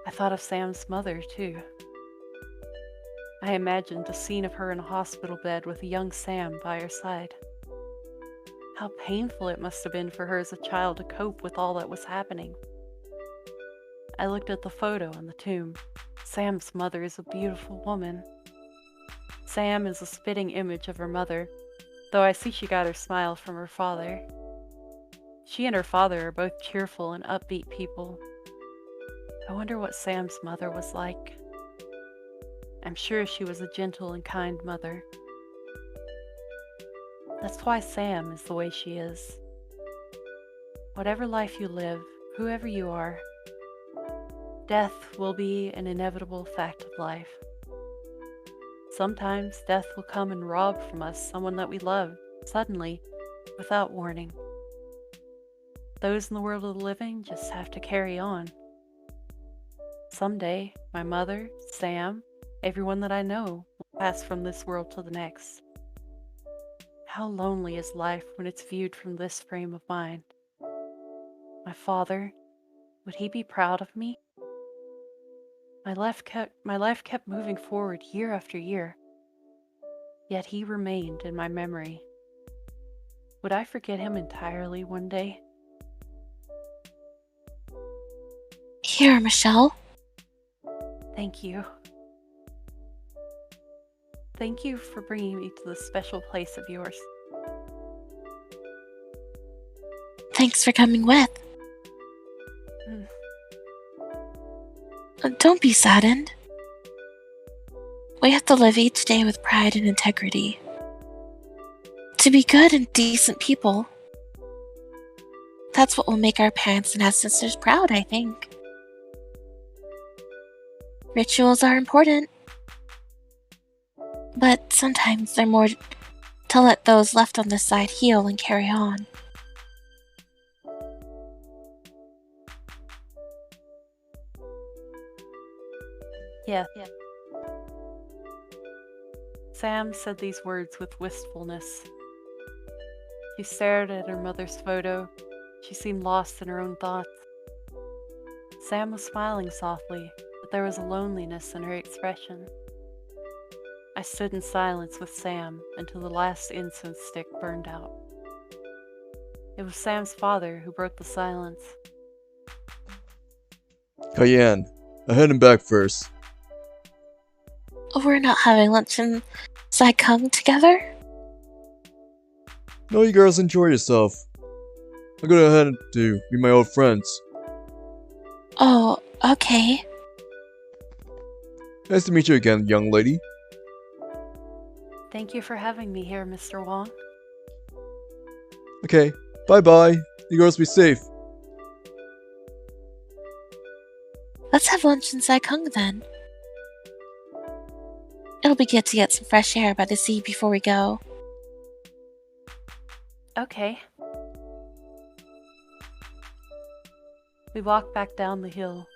I thought of Sam's mother, too. I imagined a scene of her in a hospital bed with a young Sam by her side. How painful it must have been for her as a child to cope with all that was happening. I looked at the photo on the tomb. Sam's mother is a beautiful woman. Sam is a spitting image of her mother, though I see she got her smile from her father. She and her father are both cheerful and upbeat people. I wonder what Sam's mother was like. I'm sure she was a gentle and kind mother. That's why Sam is the way she is. Whatever life you live, whoever you are, death will be an inevitable fact of life. Sometimes death will come and rob from us someone that we love, suddenly, without warning. Those in the world of the living just have to carry on. Someday, my mother, Sam, everyone that I know will pass from this world to the next. How lonely is life when it's viewed from this frame of mind? My father, would he be proud of me? My life kept moving forward year after year, yet he remained in my memory. Would I forget him entirely one day? Here, Michelle. Thank you. Thank you for bringing me to this special place of yours. Thanks for coming with. Don't be saddened. We have to live each day with pride and integrity. To be good and decent people. That's what will make our parents and ancestors proud, I think. Rituals are important, but sometimes they're more to let those left on this side heal and carry on. Yeah. Sam said these words with wistfulness. She stared at her mother's photo. She seemed lost in her own thoughts. Sam was smiling softly, but there was a loneliness in her expression. I stood in silence with Sam until the last incense stick burned out. It was Sam's father who broke the silence. Cayenne, I'm heading back first. We're not having lunch in Saikung together? No, you girls enjoy yourself. I'm gonna head to meet my old friends. Oh, okay. Nice to meet you again, young lady. Thank you for having me here, Mr. Wong. Okay, bye-bye. You girls be safe. Let's have lunch in Saikung then. It'll be good to get some fresh air by the sea before we go. Okay. We walked back down the hill.